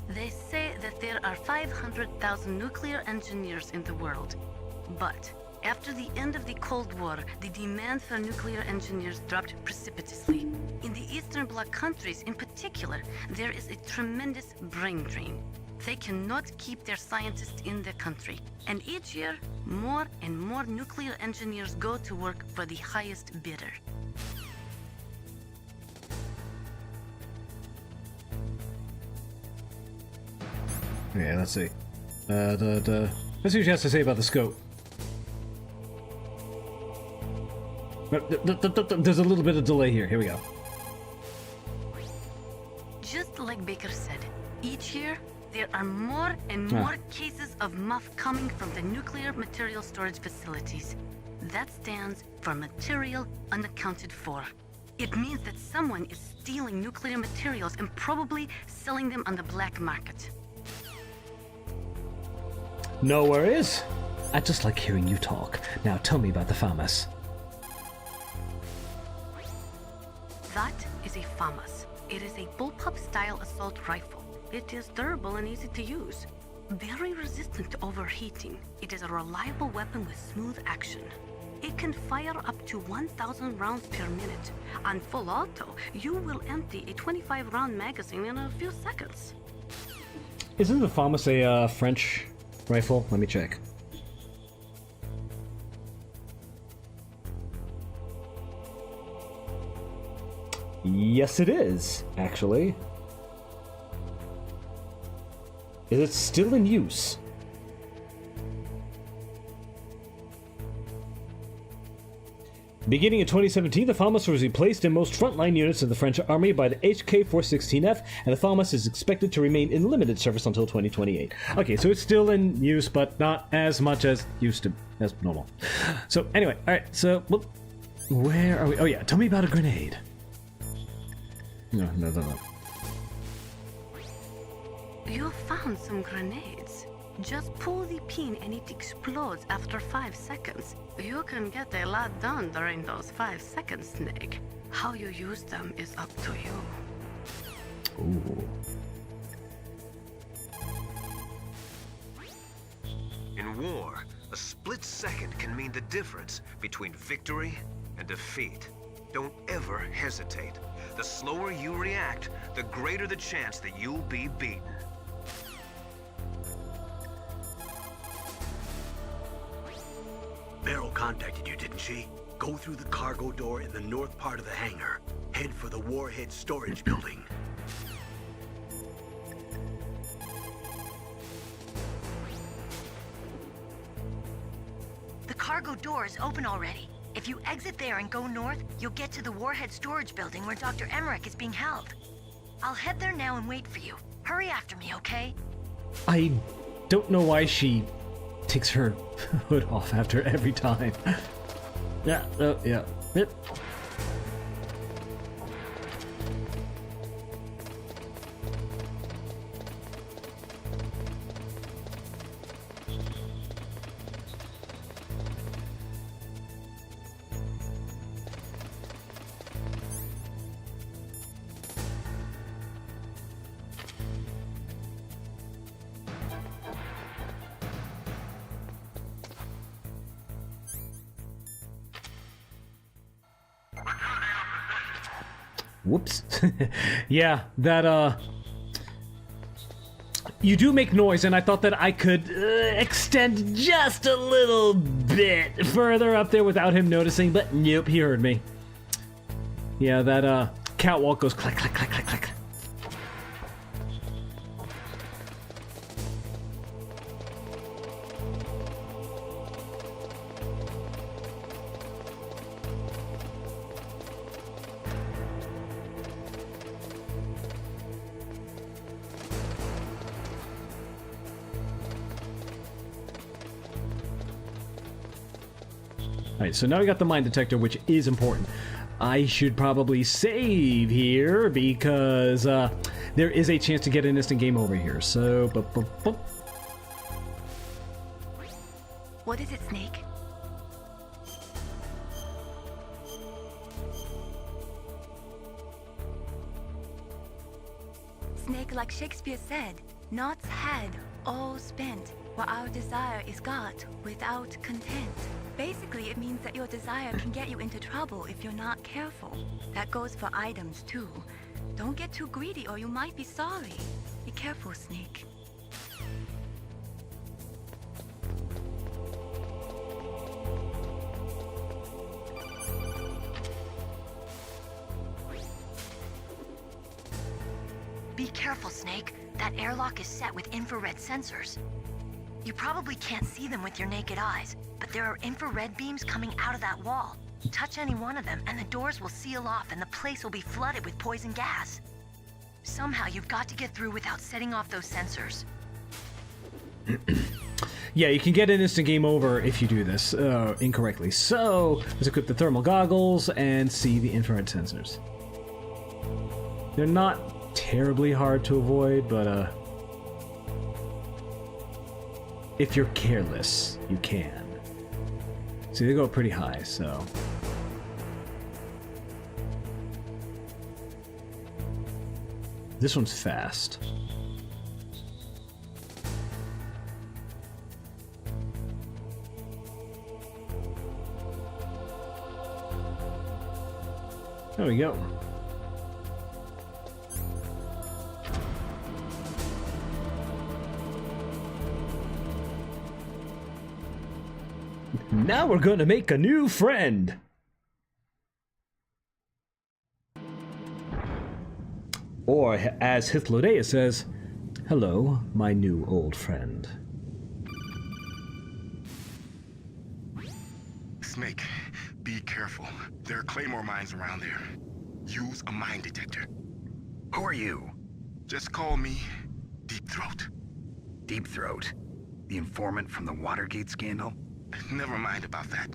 They say that there are 500,000 nuclear engineers in the world. But after the end of the Cold War, the demand for nuclear engineers dropped precipitously. In the Eastern Bloc countries in particular, there is a tremendous brain drain. They cannot keep their scientists in the country. And each year, more and more nuclear engineers go to work for the highest bidder. Yeah, let's see. Let's see what she has to say about the scope. There's a little bit of delay here. Here we go. Just like Baker said, each year there are more and more cases of MUF coming from the nuclear material storage facilities. That stands for material unaccounted for. It means that someone is stealing nuclear materials and probably selling them on the black market. No worries. I just like hearing you talk. Now tell me about the FAMAS. That is a FAMAS. It is a bullpup-style assault rifle. It is durable and easy to use. Very resistant to overheating. It is a reliable weapon with smooth action. It can fire up to 1,000 rounds per minute. On full auto, you will empty a 25-round magazine in a few seconds. Isn't the FAMAS a French rifle? Let me check. Yes, it is, actually. Is it still in use? Beginning in 2017, the FAMAS was replaced in most frontline units of the French army by the HK416F, and the FAMAS is expected to remain in limited service until 2028. Okay, so it's still in use, but not as much as used to, as normal. So anyway, alright, so, well, where are we? Oh yeah, tell me about a grenade. No. You found some grenades. Just pull the pin and it explodes after 5 seconds. You can get a lot done during those 5 seconds, Snake. How you use them is up to you. Ooh. In war, a split second can mean the difference between victory and defeat. Don't ever hesitate. The slower you react, the greater the chance that you'll be beaten. Beryl contacted you, didn't she? Go through the cargo door in the north part of the hangar. Head for the warhead storage building. The cargo door is open already. If you exit there and go north, you'll get to the warhead storage building where Dr. Emmerich is being held. I'll head there now and wait for you. Hurry after me, okay? I don't know why she takes her hood off after every time. Yeah. Yep. Whoops. Yeah, that, you do make noise, and I thought that I could extend just a little bit further up there without him noticing, but nope, he heard me. Yeah, that, catwalk goes clack, clack, clack, clack, clack. Alright, so now we got the mine detector, which is important. I should probably save here because there is a chance to get an instant game over here. So, What is it, Snake? Snake, like Shakespeare said, naughts had, all spent, while our desire is got without content. Basically, it means that your desire can get you into trouble if you're not careful. That goes for items, too. Don't get too greedy or you might be sorry. Be careful, Snake. Be careful, Snake. That airlock is set with infrared sensors. You probably can't see them with your naked eyes, but there are infrared beams coming out of that wall. Touch any one of them, and the doors will seal off, and the place will be flooded with poison gas. Somehow, you've got to get through without setting off those sensors. Yeah, you can get an instant game over if you do this incorrectly. So, let's equip the thermal goggles and see the infrared sensors. They're not terribly hard to avoid, but if you're careless, you can. See, they go pretty high, so... This one's fast. There we go. Now we're going to make a new friend. Or, as Hythlodaeus says, hello, my new old friend. Snake, be careful. There are Claymore mines around there. Use a mine detector. Who are you? Just call me Deep Throat. Deep Throat? The informant from the Watergate scandal? Never mind about that.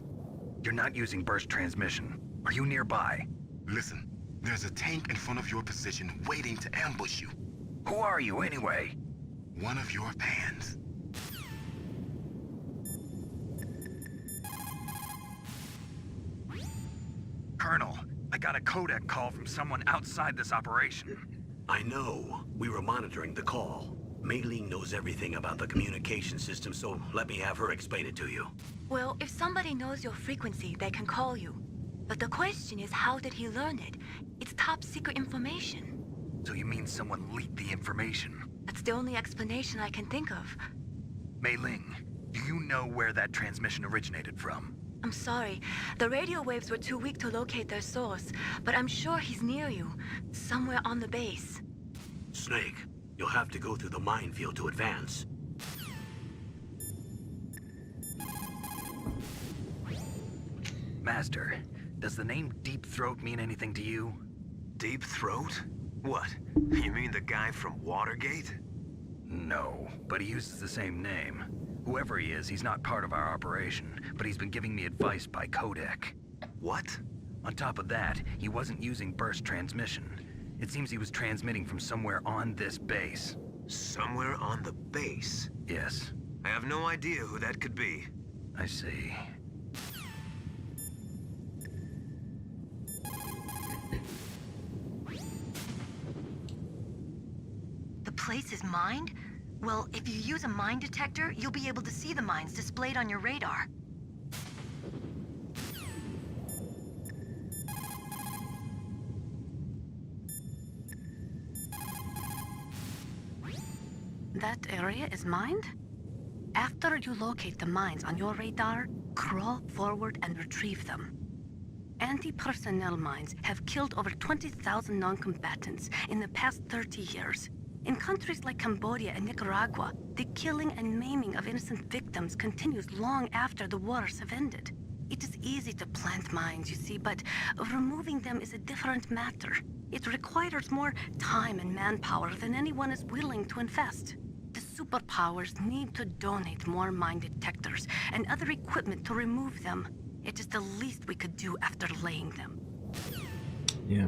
You're not using burst transmission. Are you nearby? Listen, there's a tank in front of your position waiting to ambush you. Who are you, anyway? One of your fans. Colonel, I got a codec call from someone outside this operation. I know. We were monitoring the call. Mei Ling knows everything about the communication system, so let me have her explain it to you. Well, if somebody knows your frequency, they can call you. But the question is, how did he learn it? It's top secret information. So you mean someone leaked the information? That's the only explanation I can think of. Mei Ling, do you know where that transmission originated from? I'm sorry. The radio waves were too weak to locate their source, but I'm sure he's near you, somewhere on the base. Snake, you'll have to go through the minefield to advance. Master, does the name Deep Throat mean anything to you? Deep Throat? What? You mean the guy from Watergate? No, but he uses the same name. Whoever he is, he's not part of our operation, but he's been giving me advice by codec. What? On top of that, he wasn't using burst transmission. It seems he was transmitting from somewhere on this base. Somewhere on the base? Yes. I have no idea who that could be. I see. The place is mined? Well, if you use a mine detector, you'll be able to see the mines displayed on your radar. That area is mined? After you locate the mines on your radar, crawl forward and retrieve them. Anti-personnel mines have killed over 20,000 non-combatants in the past 30 years. In countries like Cambodia and Nicaragua, the killing and maiming of innocent victims continues long after the wars have ended. It is easy to plant mines, you see, but removing them is a different matter. It requires more time and manpower than anyone is willing to invest. The superpowers need to donate more mine detectors and other equipment to remove them. It is the least we could do after laying them. Yeah.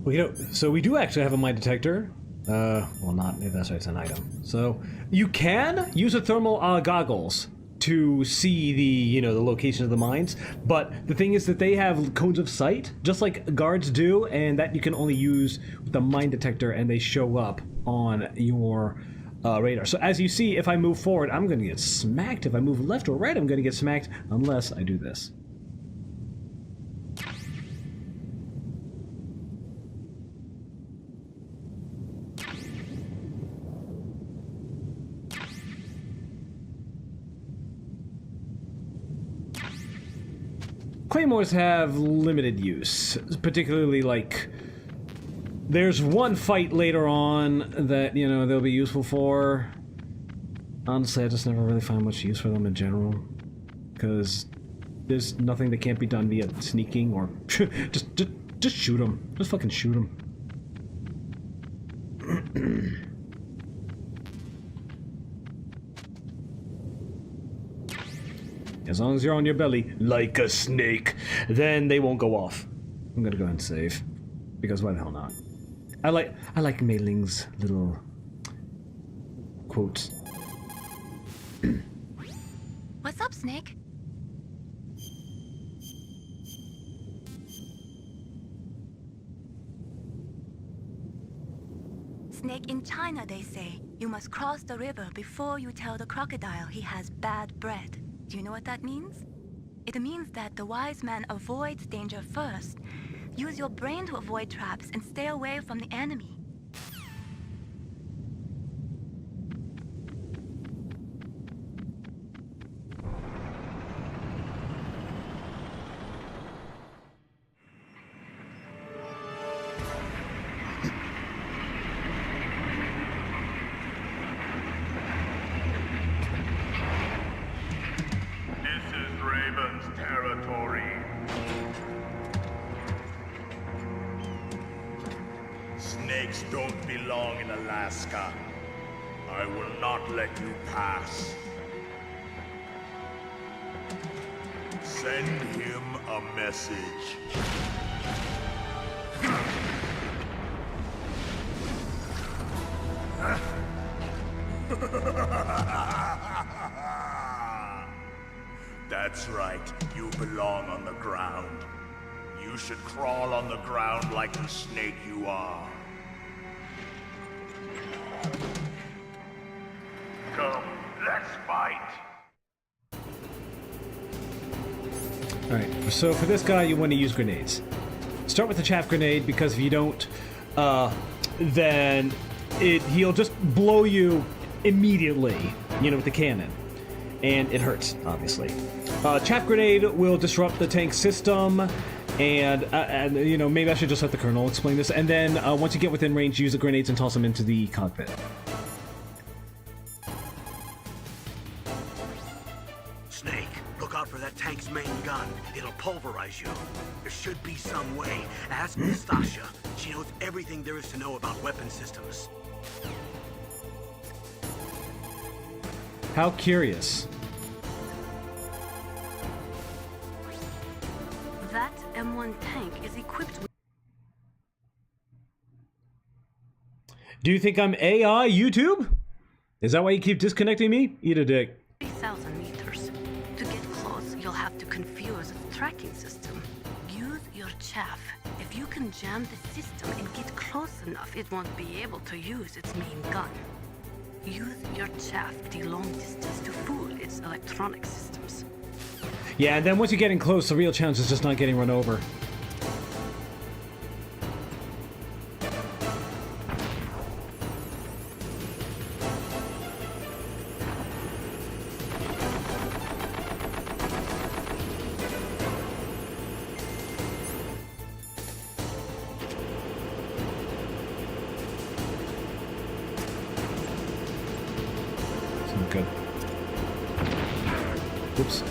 Well, you know, so we do actually have a mine detector. Well, not, that's right, it's an item. So, you can use a thermal goggles to see the, you know, the location of the mines, but the thing is that they have codes of sight, just like guards do, and that you can only use with the mine detector, and they show up on your radar. So as you see, if I move forward, I'm going to get smacked. If I move left or right, I'm going to get smacked, unless I do this. Claymores have limited use, particularly like There's one fight later on that, you know, they'll be useful for. Honestly, I just never really find much use for them in general. Because there's nothing that can't be done via sneaking or... just shoot them. Just fucking shoot them. As long as you're on your belly, like a snake, then they won't go off. I'm gonna go ahead and save. Because why the hell not? I like Mei Ling's little quotes. What's up, Snake? Snake, in China they say, you must cross the river before you tell the crocodile he has bad bread. Do you know what that means? It means that the wise man avoids danger first. Use your brain to avoid traps and stay away from the enemy. Snakes don't belong in Alaska. I will not let you pass. Send him a message. That's right, you belong on the ground. You should crawl on the ground like the snake you are. Come, let's fight. Alright, so for this guy you want to use grenades. Start with the chaff grenade, because if you don't, then he'll just blow you immediately, you know, with the cannon. And it hurts, obviously. Chaff grenade will disrupt the tank system, and you know, maybe I should just let the Colonel explain this. And then once you get within range, use the grenades and toss them into the cockpit. Snake, look out for that tank's main gun. It'll pulverize you. There should be some way. Ask Nastasha. She knows everything there is to know about weapon systems. How curious. That M1 tank is equipped with... Do you think I'm AI YouTube? Is that why you keep disconnecting me? Eat a dick. 3,000 meters. To get close, you'll have to confuse the tracking system. Use your chaff. If you can jam the system and get close enough, it won't be able to use its main gun. Use your chaff at a long distance to fool its electronic systems. Yeah, and then once you're getting close, the real challenge is just not getting run over. Good. Oops.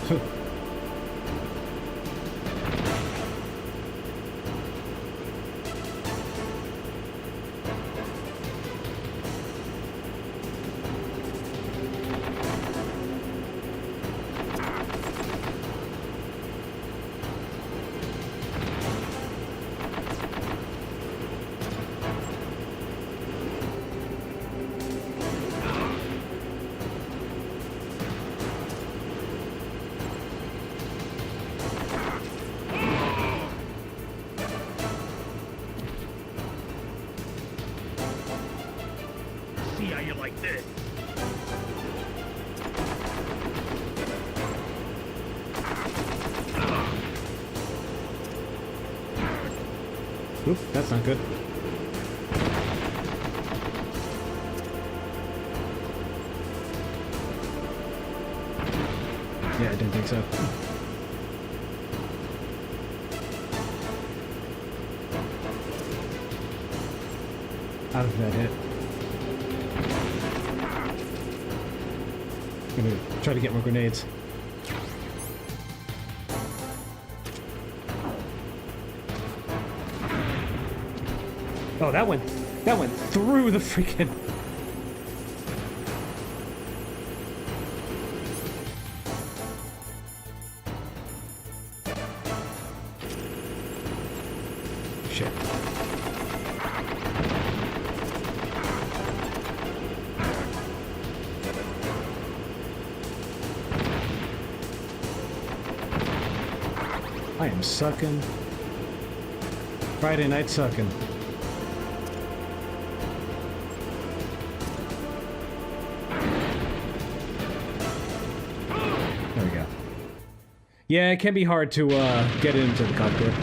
Oop, that's not good. Yeah, I didn't think so. How did that hit? I'm gonna try to get more grenades. Oh, that went through the freaking... Shit. I am sucking. Friday night sucking. There we go. Yeah, it can be hard to get into the cockpit.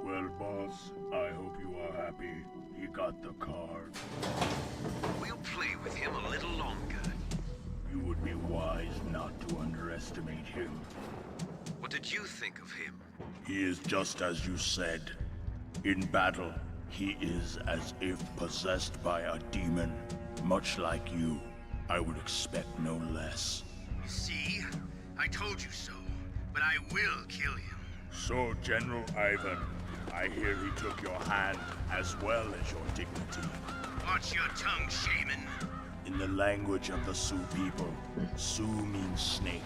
Well, boss, I hope you are happy. He got the card. We'll play with him a little longer. You would be wise not to underestimate him. What did you think of him? He is just as you said. In battle, he is as if possessed by a demon. Much like you, I would expect no less. See? I told you so. But I will kill him. So, General Ivan, I hear he took your hand as well as your dignity. Watch your tongue, shaman. In the language of the Sioux people, Sioux means snake.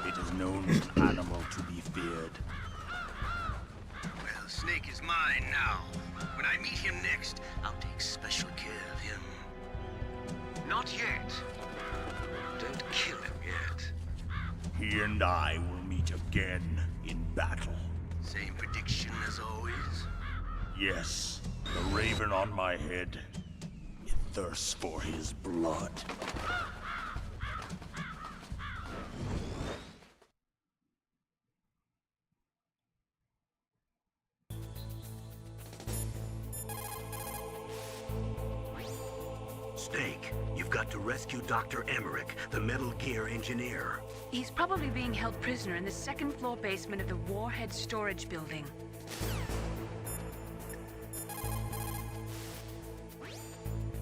It is known as an animal to be feared. Well, Snake is mine now. When I meet him next, I'll take special care of him. Not yet. Don't kill him yet. He and I will meet again in battle. Same prediction as always? Yes, the raven on my head. It thirsts for his blood. Snake, you've got to rescue Dr. Emmerich, the Metal Gear engineer. He's probably being held prisoner in the second floor basement of the Warhead storage building.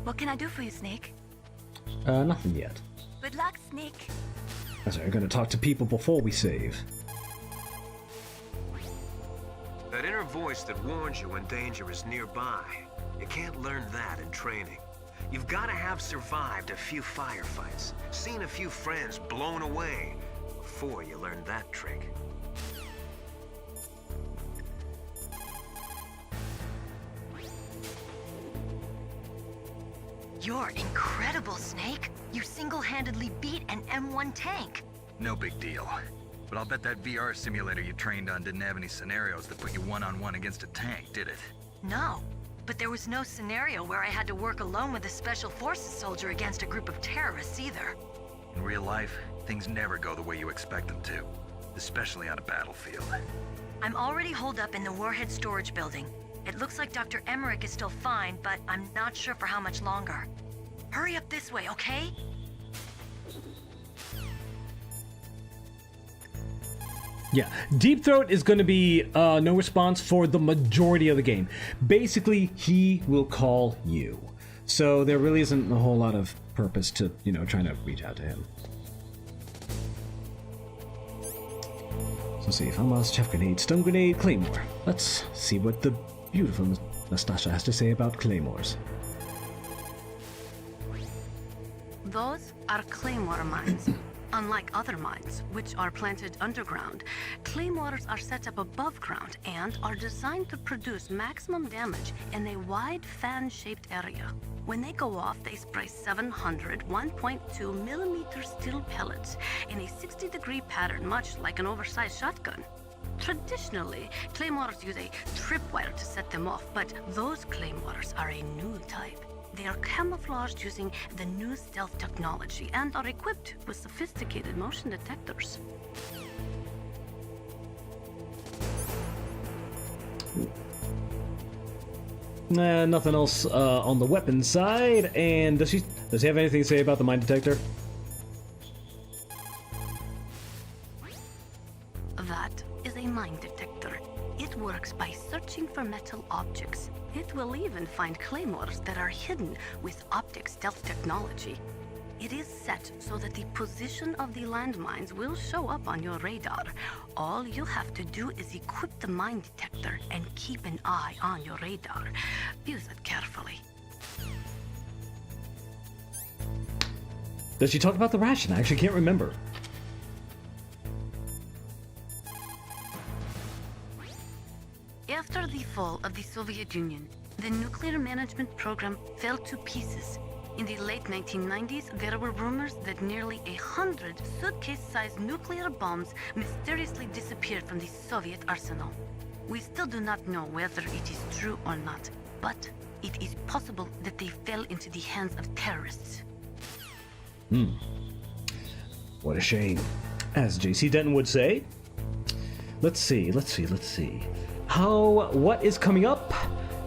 What can I do for you, Snake? Nothing yet. Good luck, Snake. That's right, we're gonna talk to people before we save. That inner voice that warns you when danger is nearby. You can't learn that in training. You've got to have survived a few firefights, seen a few friends blown away, before you learn that trick. You're incredible, Snake. You single-handedly beat an M1 tank. No big deal. But I'll bet that VR simulator you trained on didn't have any scenarios that put you one-on-one against a tank, did it? No, but there was no scenario where I had to work alone with a Special Forces soldier against a group of terrorists either. In real life, things never go the way you expect them to, especially on a battlefield. I'm already holed up in the Warhead storage building. It looks like Dr. Emmerich is still fine, but I'm not sure for how much longer. Hurry up this way, okay? Yeah, Deep Throat is going to be no response for the majority of the game. Basically, he will call you. So there really isn't a whole lot of purpose to, you know, trying to reach out to him. So let's see, FAMAS, Chaff Grenade, Stun Grenade, Claymore. Let's see what the beautiful Nastasha has to say about Claymores. Those are Claymore mines. Unlike other mines, which are planted underground, Claymores are set up above ground and are designed to produce maximum damage in a wide fan-shaped area. When they go off, they spray 700 1.2 millimeter steel pellets in a 60-degree pattern, much like an oversized shotgun. Traditionally, Claymores use a tripwire to set them off, but those Claymores are a new type. They are camouflaged using the new stealth technology and are equipped with sophisticated motion detectors. Nothing else on the weapons side. And does he have anything to say about the mine detector? That is a mine detector. It works by searching for metal objects. It will even find claymores that are hidden with optic stealth technology. It is set so that the position of the landmines will show up on your radar. All you have to do is equip the mine detector and keep an eye on your radar. Use it carefully. Does she talk about the ration? I actually can't remember. After the fall of the Soviet Union, the nuclear management program fell to pieces. In the late 1990s, there were rumors that nearly 100 suitcase-sized nuclear bombs mysteriously disappeared from the Soviet arsenal. We still do not know whether it is true or not, but it is possible that they fell into the hands of terrorists. What a shame. As J.C. Denton would say. Let's see. What is coming up?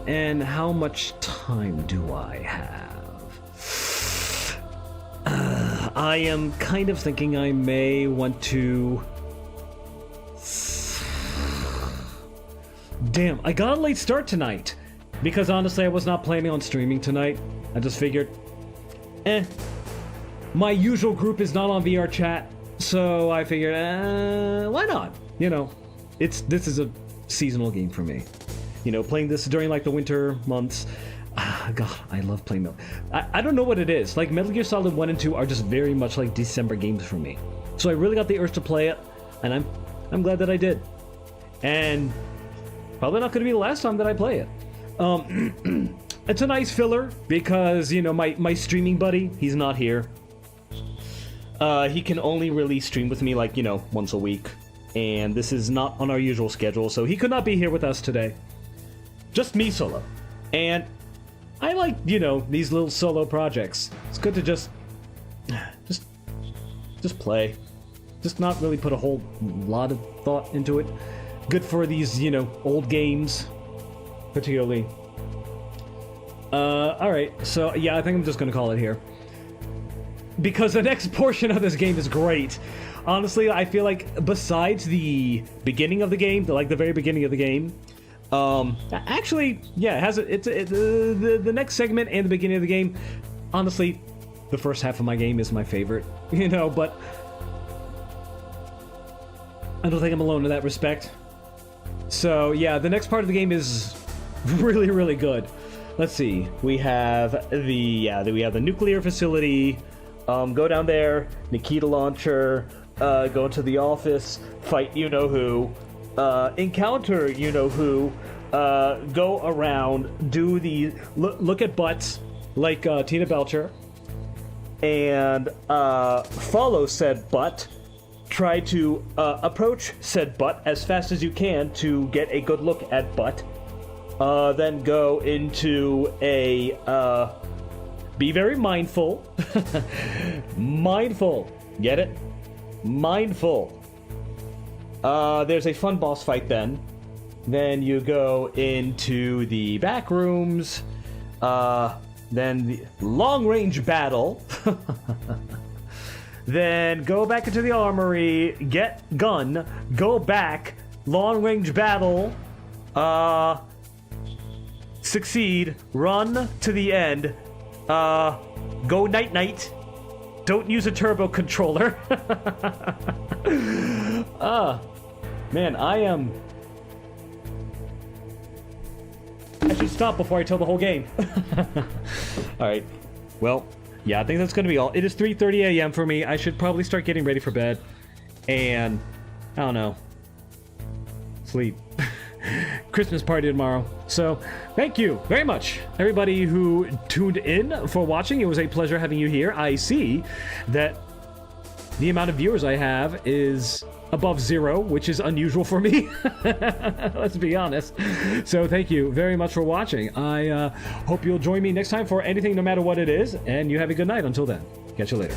And how much time do I have? I am kind of thinking I may want to... Damn, I got a late start tonight. Because honestly, I was not planning on streaming tonight. I just figured, my usual group is not on VR chat, so I figured, why not? You know, this is a seasonal game for me. You know, playing this during like the winter months. God, I love playing them. I don't know what it is. Like Metal Gear Solid 1 and 2 are just very much like December games for me. So I really got the urge to play it, and I'm glad that I did. And probably not going to be the last time that I play it. It's a nice filler because, you know, my streaming buddy, he's not here. He can only really stream with me like, you know, once a week. And this is not on our usual schedule, so he could not be here with us today. Just me solo. And I like, you know, these little solo projects. It's good to just play. Just not really put a whole lot of thought into it. Good for these, you know, old games, particularly. Alright, so yeah, I think I'm just gonna call it here. Because the next portion of this game is great. Honestly, I feel like besides the beginning of the game, the very beginning of the game, actually, yeah, it has the next segment and the beginning of the game. Honestly, the first half of my game is my favorite, you know, but I don't think I'm alone in that respect. So yeah, the next part of the game is really, really good. Let's see. We have the nuclear facility. Go down there, Nikita launcher. Go into the office, fight you know who. Encounter you know who. Go around, do the look at butts like Tina Belcher, and follow said butt. Try to approach said butt as fast as you can to get a good look at butt. Then go into a be very mindful. Mindful. Get it? Mindful. There's a fun boss fight then. Then you go into the back rooms. Then the long-range battle. Then go back into the armory, get gun, go back, long-range battle, succeed, run to the end, go night-night, don't use a turbo controller. Man, I am... I should stop before I tell the whole game. Alright, well... yeah, I think that's going to be all. It is 3:30 a.m. for me. I should probably start getting ready for bed. And, I don't know. Sleep. Christmas party tomorrow. So, thank you very much, everybody who tuned in for watching. It was a pleasure having you here. I see that the amount of viewers I have is above 0, which is unusual for me. Let's be honest. So thank you very much for watching. I hope you'll join me next time for anything, no matter what it is, and you have a good night until then. Catch you later.